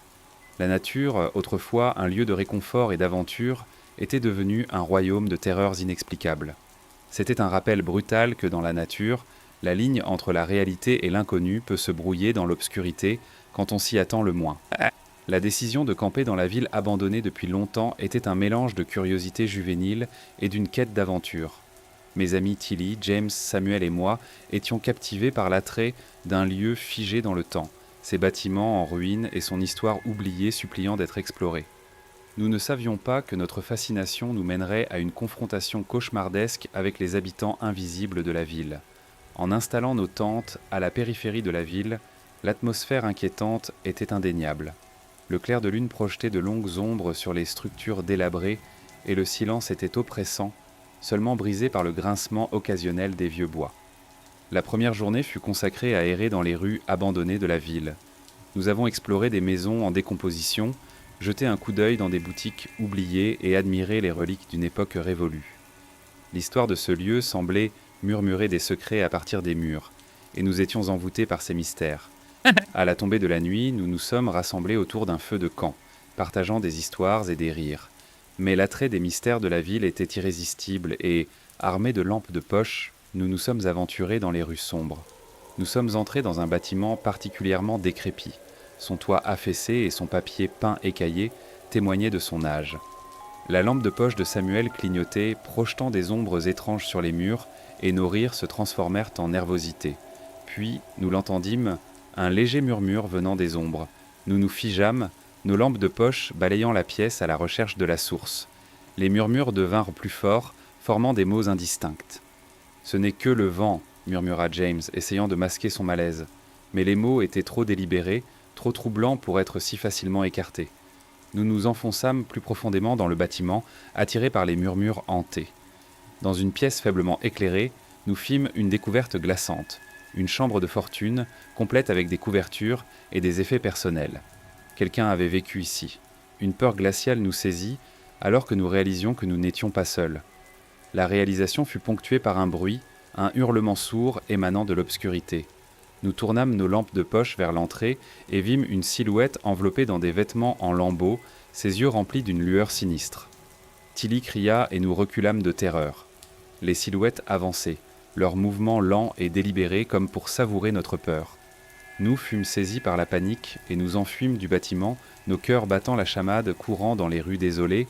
La nature, autrefois un lieu de réconfort et d'aventure, était devenue un royaume de terreurs inexplicables. C'était un rappel brutal que dans la nature, la ligne entre la réalité et l'inconnu peut se brouiller dans l'obscurité quand on s'y attend le moins. La décision de camper dans la ville abandonnée depuis longtemps était un mélange de curiosité juvénile et d'une quête d'aventure. Mes amis Tilly, James, Samuel et moi étions captivés par l'attrait d'un lieu figé dans le temps, ses bâtiments en ruine et son histoire oubliée suppliant d'être explorée. Nous ne savions pas que notre fascination nous mènerait à une confrontation cauchemardesque avec les habitants invisibles de la ville. En installant nos tentes à la périphérie de la ville, l'atmosphère inquiétante était indéniable. Le clair de lune projetait de longues ombres sur les structures délabrées et le silence était oppressant, seulement brisé par le grincement occasionnel des vieux bois. La première journée fut consacrée à errer dans les rues abandonnées de la ville. Nous avons exploré des maisons en décomposition, jeté un coup d'œil dans des boutiques oubliées et admiré les reliques d'une époque révolue. L'histoire de ce lieu semblait murmurer des secrets à partir des murs, et nous étions envoûtés par ces mystères. À la tombée de la nuit, nous nous sommes rassemblés autour d'un feu de camp, partageant des histoires et des rires. Mais l'attrait des mystères de la ville était irrésistible et, armés de lampes de poche, nous nous sommes aventurés dans les rues sombres. Nous sommes entrés dans un bâtiment particulièrement décrépit. Son toit affaissé et son papier peint écaillé témoignaient de son âge. La lampe de poche de Samuel clignotait, projetant des ombres étranges sur les murs, et nos rires se transformèrent en nervosité. Puis, nous l'entendîmes, un léger murmure venant des ombres. Nous nous figeâmes, nos lampes de poche balayant la pièce à la recherche de la source. Les murmures devinrent plus forts, formant des mots indistincts. « Ce n'est que le vent », murmura James, essayant de masquer son malaise. Mais les mots étaient trop délibérés, trop troublants pour être si facilement écartés. Nous nous enfonçâmes plus profondément dans le bâtiment, attirés par les murmures hantés. Dans une pièce faiblement éclairée, nous fîmes une découverte glaçante. Une chambre de fortune, complète avec des couvertures et des effets personnels. Quelqu'un avait vécu ici. Une peur glaciale nous saisit, alors que nous réalisions que nous n'étions pas seuls. La réalisation fut ponctuée par un bruit, un hurlement sourd émanant de l'obscurité. Nous tournâmes nos lampes de poche vers l'entrée et vîmes une silhouette enveloppée dans des vêtements en lambeaux, ses yeux remplis d'une lueur sinistre. Tilly cria et nous reculâmes de terreur. Les silhouettes avançaient, leurs mouvements lents et délibérés comme pour savourer notre peur. Nous fûmes saisis par la panique et nous enfuîmes du bâtiment, nos cœurs battant la chamade, courant dans les rues désolées.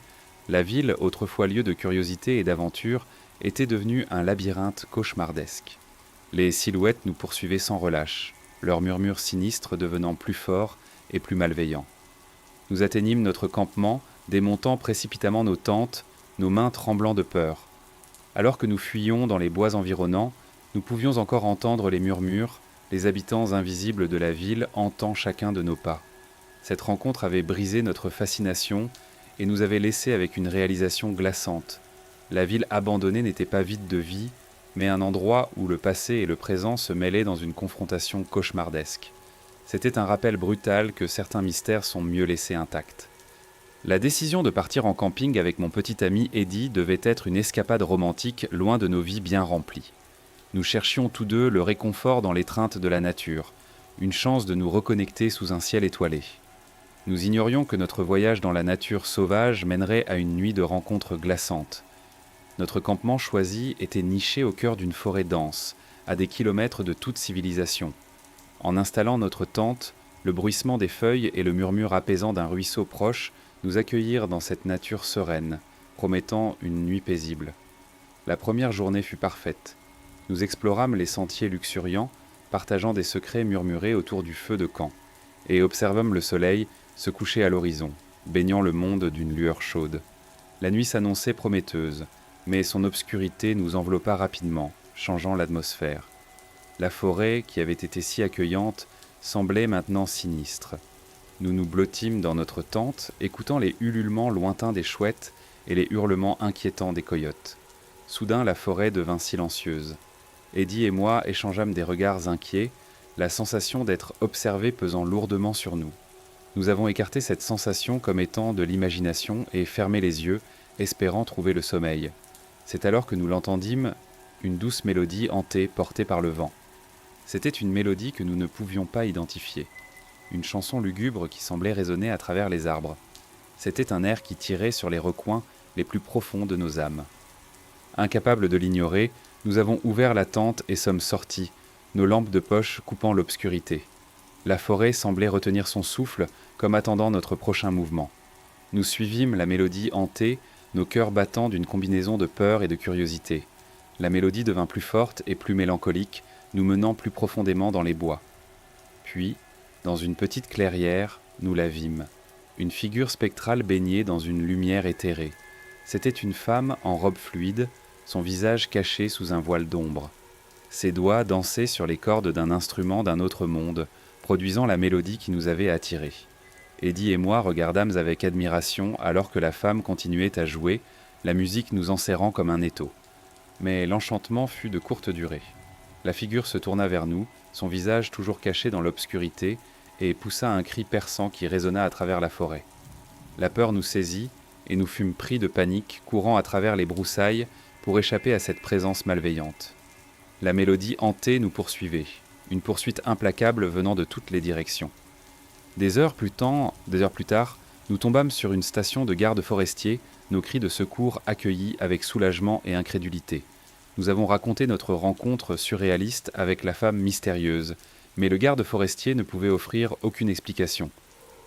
La ville, autrefois lieu de curiosité et d'aventure, était devenue un labyrinthe cauchemardesque. Les silhouettes nous poursuivaient sans relâche, leurs murmures sinistres devenant plus forts et plus malveillants. Nous atteignîmes notre campement, démontant précipitamment nos tentes, nos mains tremblant de peur. Alors que nous fuyions dans les bois environnants, nous pouvions encore entendre les murmures, les habitants invisibles de la ville hantant chacun de nos pas. Cette rencontre avait brisé notre fascination et nous avait laissé avec une réalisation glaçante. La ville abandonnée n'était pas vide de vie, mais un endroit où le passé et le présent se mêlaient dans une confrontation cauchemardesque. C'était un rappel brutal que certains mystères sont mieux laissés intacts. La décision de partir en camping avec mon petit ami Eddie devait être une escapade romantique loin de nos vies bien remplies. Nous cherchions tous deux le réconfort dans l'étreinte de la nature, une chance de nous reconnecter sous un ciel étoilé. Nous ignorions que notre voyage dans la nature sauvage mènerait à une nuit de rencontres glaçantes. Notre campement choisi était niché au cœur d'une forêt dense, à des kilomètres de toute civilisation. En installant notre tente, le bruissement des feuilles et le murmure apaisant d'un ruisseau proche nous accueillirent dans cette nature sereine, promettant une nuit paisible. La première journée fut parfaite. Nous explorâmes les sentiers luxuriants, partageant des secrets murmurés autour du feu de camp, et observâmes le soleil se coucher à l'horizon, baignant le monde d'une lueur chaude. La nuit s'annonçait prometteuse, mais son obscurité nous enveloppa rapidement, changeant l'atmosphère. La forêt, qui avait été si accueillante, semblait maintenant sinistre. Nous nous blottîmes dans notre tente, écoutant les ululements lointains des chouettes et les hurlements inquiétants des coyotes. Soudain, la forêt devint silencieuse. Eddie et moi échangeâmes des regards inquiets, la sensation d'être observés pesant lourdement sur nous. Nous avons écarté cette sensation comme étant de l'imagination et fermé les yeux, espérant trouver le sommeil. C'est alors que nous l'entendîmes, une douce mélodie hantée portée par le vent. C'était une mélodie que nous ne pouvions pas identifier. Une chanson lugubre qui semblait résonner à travers les arbres. C'était un air qui tirait sur les recoins les plus profonds de nos âmes. Incapables de l'ignorer, nous avons ouvert la tente et sommes sortis, nos lampes de poche coupant l'obscurité. La forêt semblait retenir son souffle, comme attendant notre prochain mouvement. Nous suivîmes la mélodie hantée, nos cœurs battant d'une combinaison de peur et de curiosité. La mélodie devint plus forte et plus mélancolique, nous menant plus profondément dans les bois. Puis, dans une petite clairière, nous la vîmes. Une figure spectrale baignée dans une lumière éthérée. C'était une femme en robe fluide, son visage caché sous un voile d'ombre. Ses doigts dansaient sur les cordes d'un instrument d'un autre monde, produisant la mélodie qui nous avait attirés. Eddie et moi regardâmes avec admiration alors que la femme continuait à jouer, la musique nous enserrant comme un étau. Mais l'enchantement fut de courte durée. La figure se tourna vers nous, son visage toujours caché dans l'obscurité, et poussa un cri perçant qui résonna à travers la forêt. La peur nous saisit, et nous fûmes pris de panique, courant à travers les broussailles pour échapper à cette présence malveillante. La mélodie hantée nous poursuivait, une poursuite implacable venant de toutes les directions. Des heures plus tard, nous tombâmes sur une station de garde forestier, nos cris de secours accueillis avec soulagement et incrédulité. Nous avons raconté notre rencontre surréaliste avec la femme mystérieuse, mais le garde forestier ne pouvait offrir aucune explication.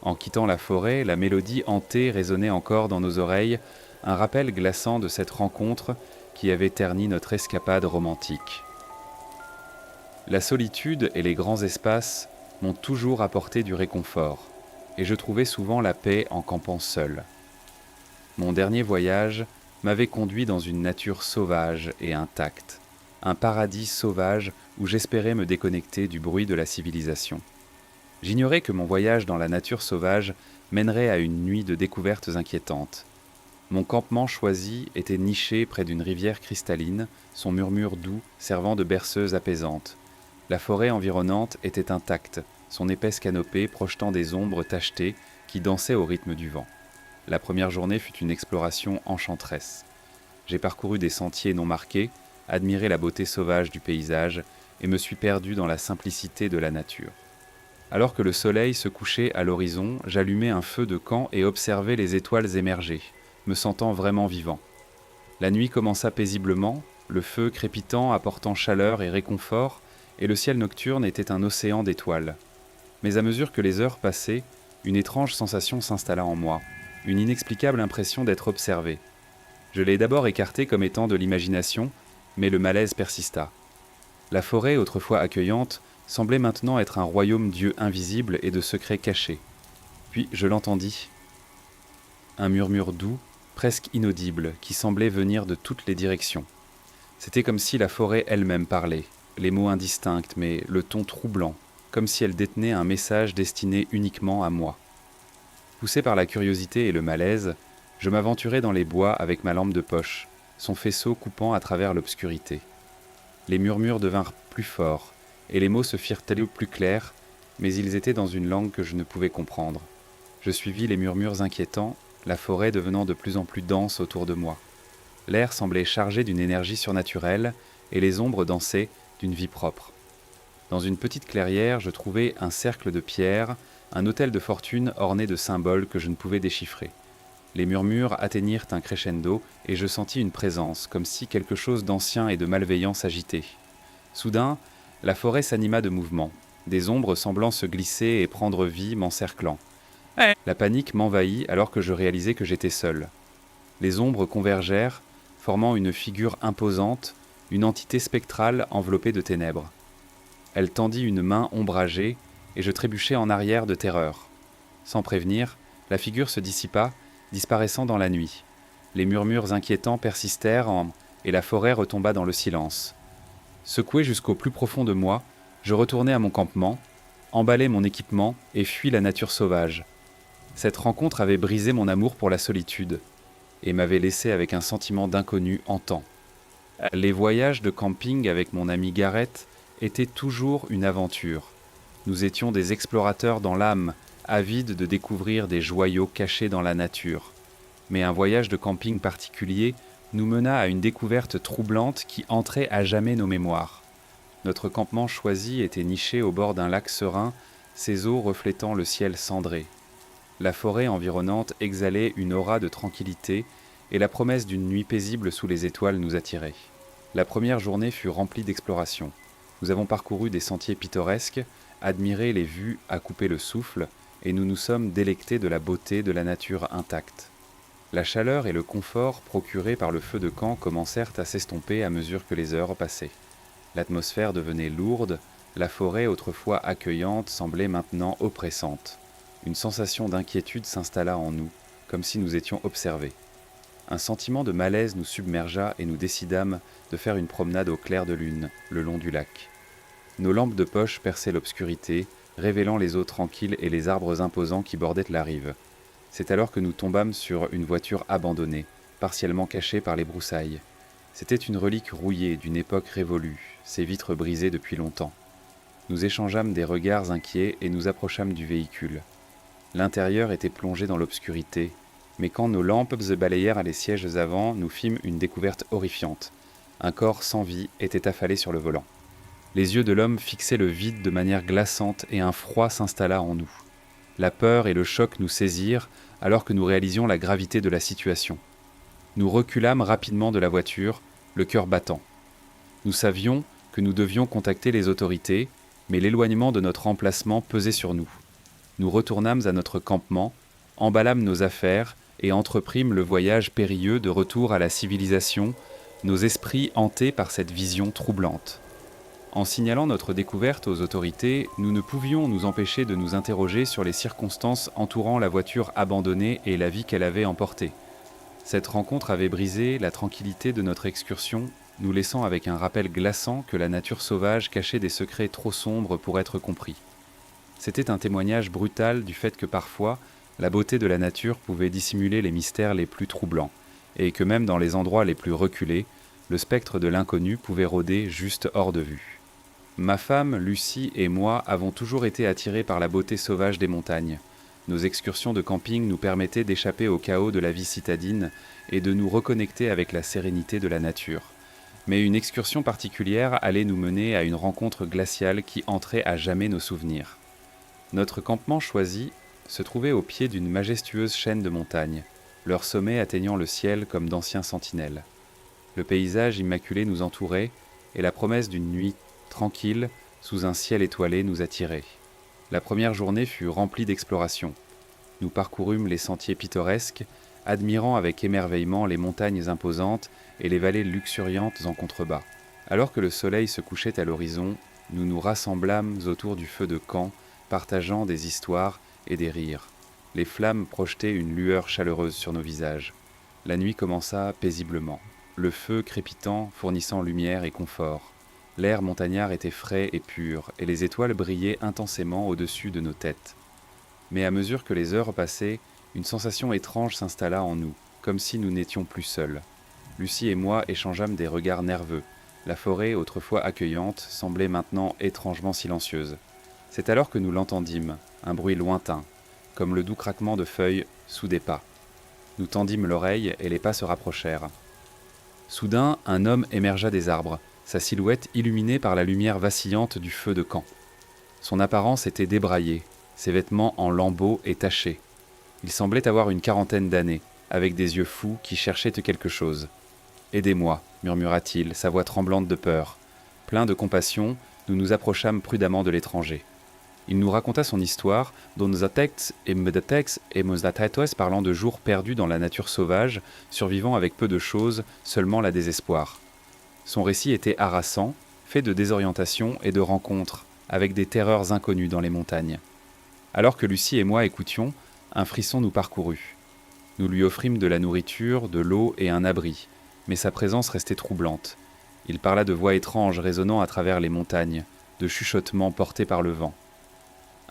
En quittant la forêt, la mélodie hantée résonnait encore dans nos oreilles, un rappel glaçant de cette rencontre qui avait terni notre escapade romantique. La solitude et les grands espaces m'ont toujours apporté du réconfort, et je trouvais souvent la paix en campant seul. Mon dernier voyage m'avait conduit dans une nature sauvage et intacte, un paradis sauvage où j'espérais me déconnecter du bruit de la civilisation. J'ignorais que mon voyage dans la nature sauvage mènerait à une nuit de découvertes inquiétantes. Mon campement choisi était niché près d'une rivière cristalline, son murmure doux servant de berceuse apaisante. La forêt environnante était intacte, son épaisse canopée projetant des ombres tachetées qui dansaient au rythme du vent. La première journée fut une exploration enchanteresse. J'ai parcouru des sentiers non marqués, admiré la beauté sauvage du paysage et me suis perdu dans la simplicité de la nature. Alors que le soleil se couchait à l'horizon, j'allumai un feu de camp et observai les étoiles émerger, me sentant vraiment vivant. La nuit commença paisiblement, le feu crépitant apportant chaleur et réconfort, et le ciel nocturne était un océan d'étoiles. Mais à mesure que les heures passaient, une étrange sensation s'installa en moi, une inexplicable impression d'être observé. Je l'ai d'abord écarté comme étant de l'imagination, mais le malaise persista. La forêt, autrefois accueillante, semblait maintenant être un royaume d'yeux invisibles et de secrets cachés. Puis je l'entendis. Un murmure doux, presque inaudible, qui semblait venir de toutes les directions. C'était comme si la forêt elle-même parlait, les mots indistincts, mais le ton troublant, comme si elle détenait un message destiné uniquement à moi. Poussé par la curiosité et le malaise, je m'aventurai dans les bois avec ma lampe de poche, son faisceau coupant à travers l'obscurité. Les murmures devinrent plus forts, et les mots se firent plus clairs, mais ils étaient dans une langue que je ne pouvais comprendre. Je suivis les murmures inquiétants, la forêt devenant de plus en plus dense autour de moi. L'air semblait chargé d'une énergie surnaturelle, et les ombres dansaient d'une vie propre. Dans une petite clairière, je trouvai un cercle de pierres, un autel de fortune orné de symboles que je ne pouvais déchiffrer. Les murmures atteignirent un crescendo, et je sentis une présence, comme si quelque chose d'ancien et de malveillant s'agitait. Soudain, la forêt s'anima de mouvement, des ombres semblant se glisser et prendre vie m'encerclant. La panique m'envahit alors que je réalisais que j'étais seul. Les ombres convergèrent, formant une figure imposante, une entité spectrale enveloppée de ténèbres. Elle tendit une main ombragée, et je trébuchai en arrière de terreur. Sans prévenir, la figure se dissipa, disparaissant dans la nuit. Les murmures inquiétants persistèrent et la forêt retomba dans le silence. Secoué jusqu'au plus profond de moi, je retournai à mon campement, emballai mon équipement et fuis la nature sauvage. Cette rencontre avait brisé mon amour pour la solitude et m'avait laissé avec un sentiment d'inconnu hantant. Les voyages de camping avec mon ami Gareth étaient toujours une aventure. Nous étions des explorateurs dans l'âme, avides de découvrir des joyaux cachés dans la nature. Mais un voyage de camping particulier nous mena à une découverte troublante qui entrait à jamais nos mémoires. Notre campement choisi était niché au bord d'un lac serein, ses eaux reflétant le ciel cendré. La forêt environnante exhalait une aura de tranquillité et la promesse d'une nuit paisible sous les étoiles nous attirait. La première journée fut remplie d'explorations. Nous avons parcouru des sentiers pittoresques, admiré les vues à couper le souffle, et nous nous sommes délectés de la beauté de la nature intacte. La chaleur et le confort procurés par le feu de camp commencèrent à s'estomper à mesure que les heures passaient. L'atmosphère devenait lourde, la forêt autrefois accueillante semblait maintenant oppressante. Une sensation d'inquiétude s'installa en nous, comme si nous étions observés. Un sentiment de malaise nous submergea et nous décidâmes de faire une promenade au clair de lune, le long du lac. Nos lampes de poche perçaient l'obscurité, révélant les eaux tranquilles et les arbres imposants qui bordaient la rive. C'est alors que nous tombâmes sur une voiture abandonnée, partiellement cachée par les broussailles. C'était une relique rouillée d'une époque révolue, ses vitres brisées depuis longtemps. Nous échangeâmes des regards inquiets et nous approchâmes du véhicule. L'intérieur était plongé dans l'obscurité, mais quand nos lampes balayèrent les sièges avant, nous fîmes une découverte horrifiante. Un corps sans vie était affalé sur le volant. Les yeux de l'homme fixaient le vide de manière glaçante et un froid s'installa en nous. La peur et le choc nous saisirent alors que nous réalisions la gravité de la situation. Nous reculâmes rapidement de la voiture, le cœur battant. Nous savions que nous devions contacter les autorités, mais l'éloignement de notre emplacement pesait sur nous. Nous retournâmes à notre campement, emballâmes nos affaires et entreprîmes le voyage périlleux de retour à la civilisation, nos esprits hantés par cette vision troublante. En signalant notre découverte aux autorités, nous ne pouvions nous empêcher de nous interroger sur les circonstances entourant la voiture abandonnée et la vie qu'elle avait emportée. Cette rencontre avait brisé la tranquillité de notre excursion, nous laissant avec un rappel glaçant que la nature sauvage cachait des secrets trop sombres pour être compris. C'était un témoignage brutal du fait que parfois, la beauté de la nature pouvait dissimuler les mystères les plus troublants, et que même dans les endroits les plus reculés, le spectre de l'inconnu pouvait rôder juste hors de vue. Ma femme, Lucie et moi avons toujours été attirés par la beauté sauvage des montagnes. Nos excursions de camping nous permettaient d'échapper au chaos de la vie citadine et de nous reconnecter avec la sérénité de la nature. Mais une excursion particulière allait nous mener à une rencontre glaciale qui entrait à jamais nos souvenirs. Notre campement choisi se trouvait au pied d'une majestueuse chaîne de montagnes, leur sommet atteignant le ciel comme d'anciens sentinelles. Le paysage immaculé nous entourait et la promesse d'une nuit tranquille sous un ciel étoilé nous attirait. La première journée fut remplie d'explorations. Nous parcourûmes les sentiers pittoresques, admirant avec émerveillement les montagnes imposantes et les vallées luxuriantes en contrebas. Alors que le soleil se couchait à l'horizon, nous nous rassemblâmes autour du feu de camp, partageant des histoires et des rires. Les flammes projetaient une lueur chaleureuse sur nos visages. La nuit commença paisiblement, le feu crépitant fournissant lumière et confort. L'air montagnard était frais et pur, et les étoiles brillaient intensément au-dessus de nos têtes. Mais à mesure que les heures passaient, une sensation étrange s'installa en nous, comme si nous n'étions plus seuls. Lucie et moi échangeâmes des regards nerveux. La forêt, autrefois accueillante, semblait maintenant étrangement silencieuse. C'est alors que nous l'entendîmes, un bruit lointain, comme le doux craquement de feuilles sous des pas. Nous tendîmes l'oreille et les pas se rapprochèrent. Soudain, un homme émergea des arbres, sa silhouette illuminée par la lumière vacillante du feu de camp. Son apparence était débraillée, ses vêtements en lambeaux et tachés. Il semblait avoir une quarantaine d'années, avec des yeux fous qui cherchaient quelque chose. « Aidez-moi » murmura-t-il, sa voix tremblante de peur. Plein de compassion, nous nous approchâmes prudemment de l'étranger. Il nous raconta son histoire, dont nos textes et Mosatetos parlant de jours perdus dans la nature sauvage, survivant avec peu de choses, seulement la désespoir. Son récit était harassant, fait de désorientation et de rencontres, avec des terreurs inconnues dans les montagnes. Alors que Lucie et moi écoutions, un frisson nous parcourut. Nous lui offrîmes de la nourriture, de l'eau et un abri, mais sa présence restait troublante. Il parla de voix étranges résonnant à travers les montagnes, de chuchotements portés par le vent.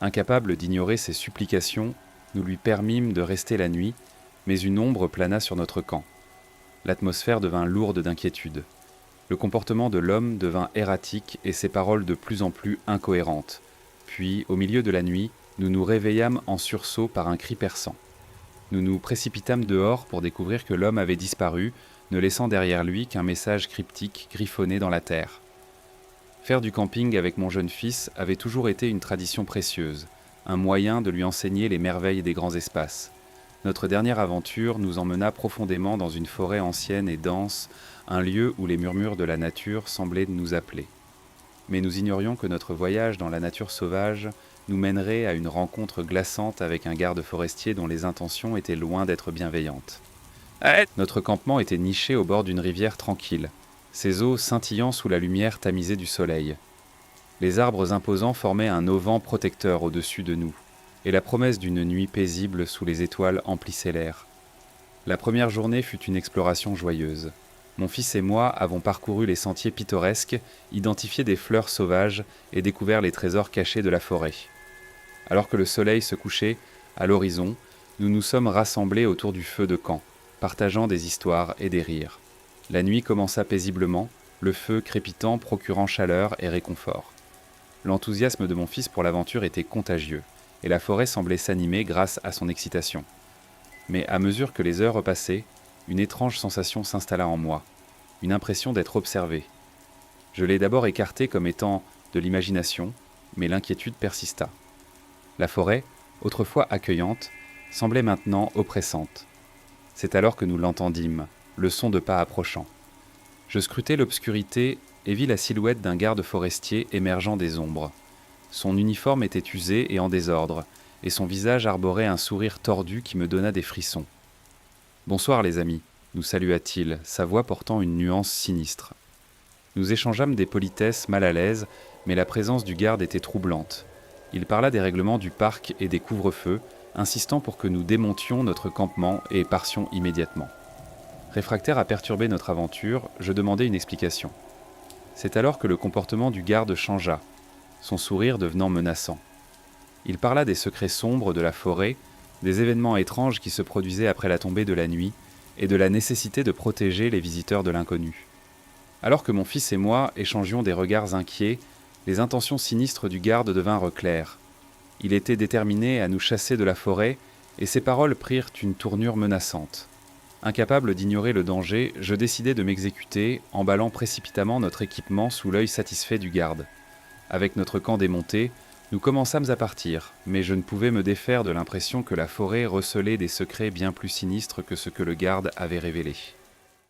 Incapables d'ignorer ses supplications, nous lui permîmes de rester la nuit, mais une ombre plana sur notre camp. L'atmosphère devint lourde d'inquiétude. Le comportement de l'homme devint erratique et ses paroles de plus en plus incohérentes. Puis, au milieu de la nuit, nous nous réveillâmes en sursaut par un cri perçant. Nous nous précipitâmes dehors pour découvrir que l'homme avait disparu, ne laissant derrière lui qu'un message cryptique griffonné dans la terre. Faire du camping avec mon jeune fils avait toujours été une tradition précieuse, un moyen de lui enseigner les merveilles des grands espaces. Notre dernière aventure nous emmena profondément dans une forêt ancienne et dense, un lieu où les murmures de la nature semblaient nous appeler. Mais nous ignorions que notre voyage dans la nature sauvage nous mènerait à une rencontre glaçante avec un garde forestier dont les intentions étaient loin d'être bienveillantes. Notre campement était niché au bord d'une rivière tranquille, ses eaux scintillant sous la lumière tamisée du soleil. Les arbres imposants formaient un auvent protecteur au-dessus de nous, et la promesse d'une nuit paisible sous les étoiles emplissait l'air. La première journée fut une exploration joyeuse. Mon fils et moi avons parcouru les sentiers pittoresques, identifié des fleurs sauvages et découvert les trésors cachés de la forêt. Alors que le soleil se couchait, à l'horizon, nous nous sommes rassemblés autour du feu de camp. partageant des histoires et des rires. La nuit commença paisiblement, le feu crépitant procurant chaleur et réconfort. L'enthousiasme de mon fils pour l'aventure était contagieux, et la forêt semblait s'animer grâce à son excitation. Mais à mesure que les heures repassaient, une étrange sensation s'installa en moi, une impression d'être observé. Je l'ai d'abord écartée comme étant de l'imagination, mais l'inquiétude persista. La forêt, autrefois accueillante, semblait maintenant oppressante. C'est alors que nous l'entendîmes, le son de pas approchant. Je scrutai l'obscurité et vis la silhouette d'un garde forestier émergeant des ombres. Son uniforme était usé et en désordre, et son visage arborait un sourire tordu qui me donna des frissons. « Bonsoir les amis », nous salua-t-il, sa voix portant une nuance sinistre. Nous échangeâmes des politesses mal à l'aise, mais la présence du garde était troublante. Il parla des règlements du parc et des couvre-feux, insistant pour que nous démontions notre campement et partions immédiatement. Réfractaire à perturber notre aventure, je demandai une explication. C'est alors que le comportement du garde changea, son sourire devenant menaçant. Il parla des secrets sombres de la forêt, des événements étranges qui se produisaient après la tombée de la nuit et de la nécessité de protéger les visiteurs de l'inconnu. Alors que mon fils et moi échangions des regards inquiets, les intentions sinistres du garde devinrent claires. Il était déterminé à nous chasser de la forêt et ses paroles prirent une tournure menaçante. Incapable d'ignorer le danger, je décidai de m'exécuter, emballant précipitamment notre équipement sous l'œil satisfait du garde. Avec notre camp démonté, nous commençâmes à partir, mais je ne pouvais me défaire de l'impression que la forêt recelait des secrets bien plus sinistres que ce que le garde avait révélé.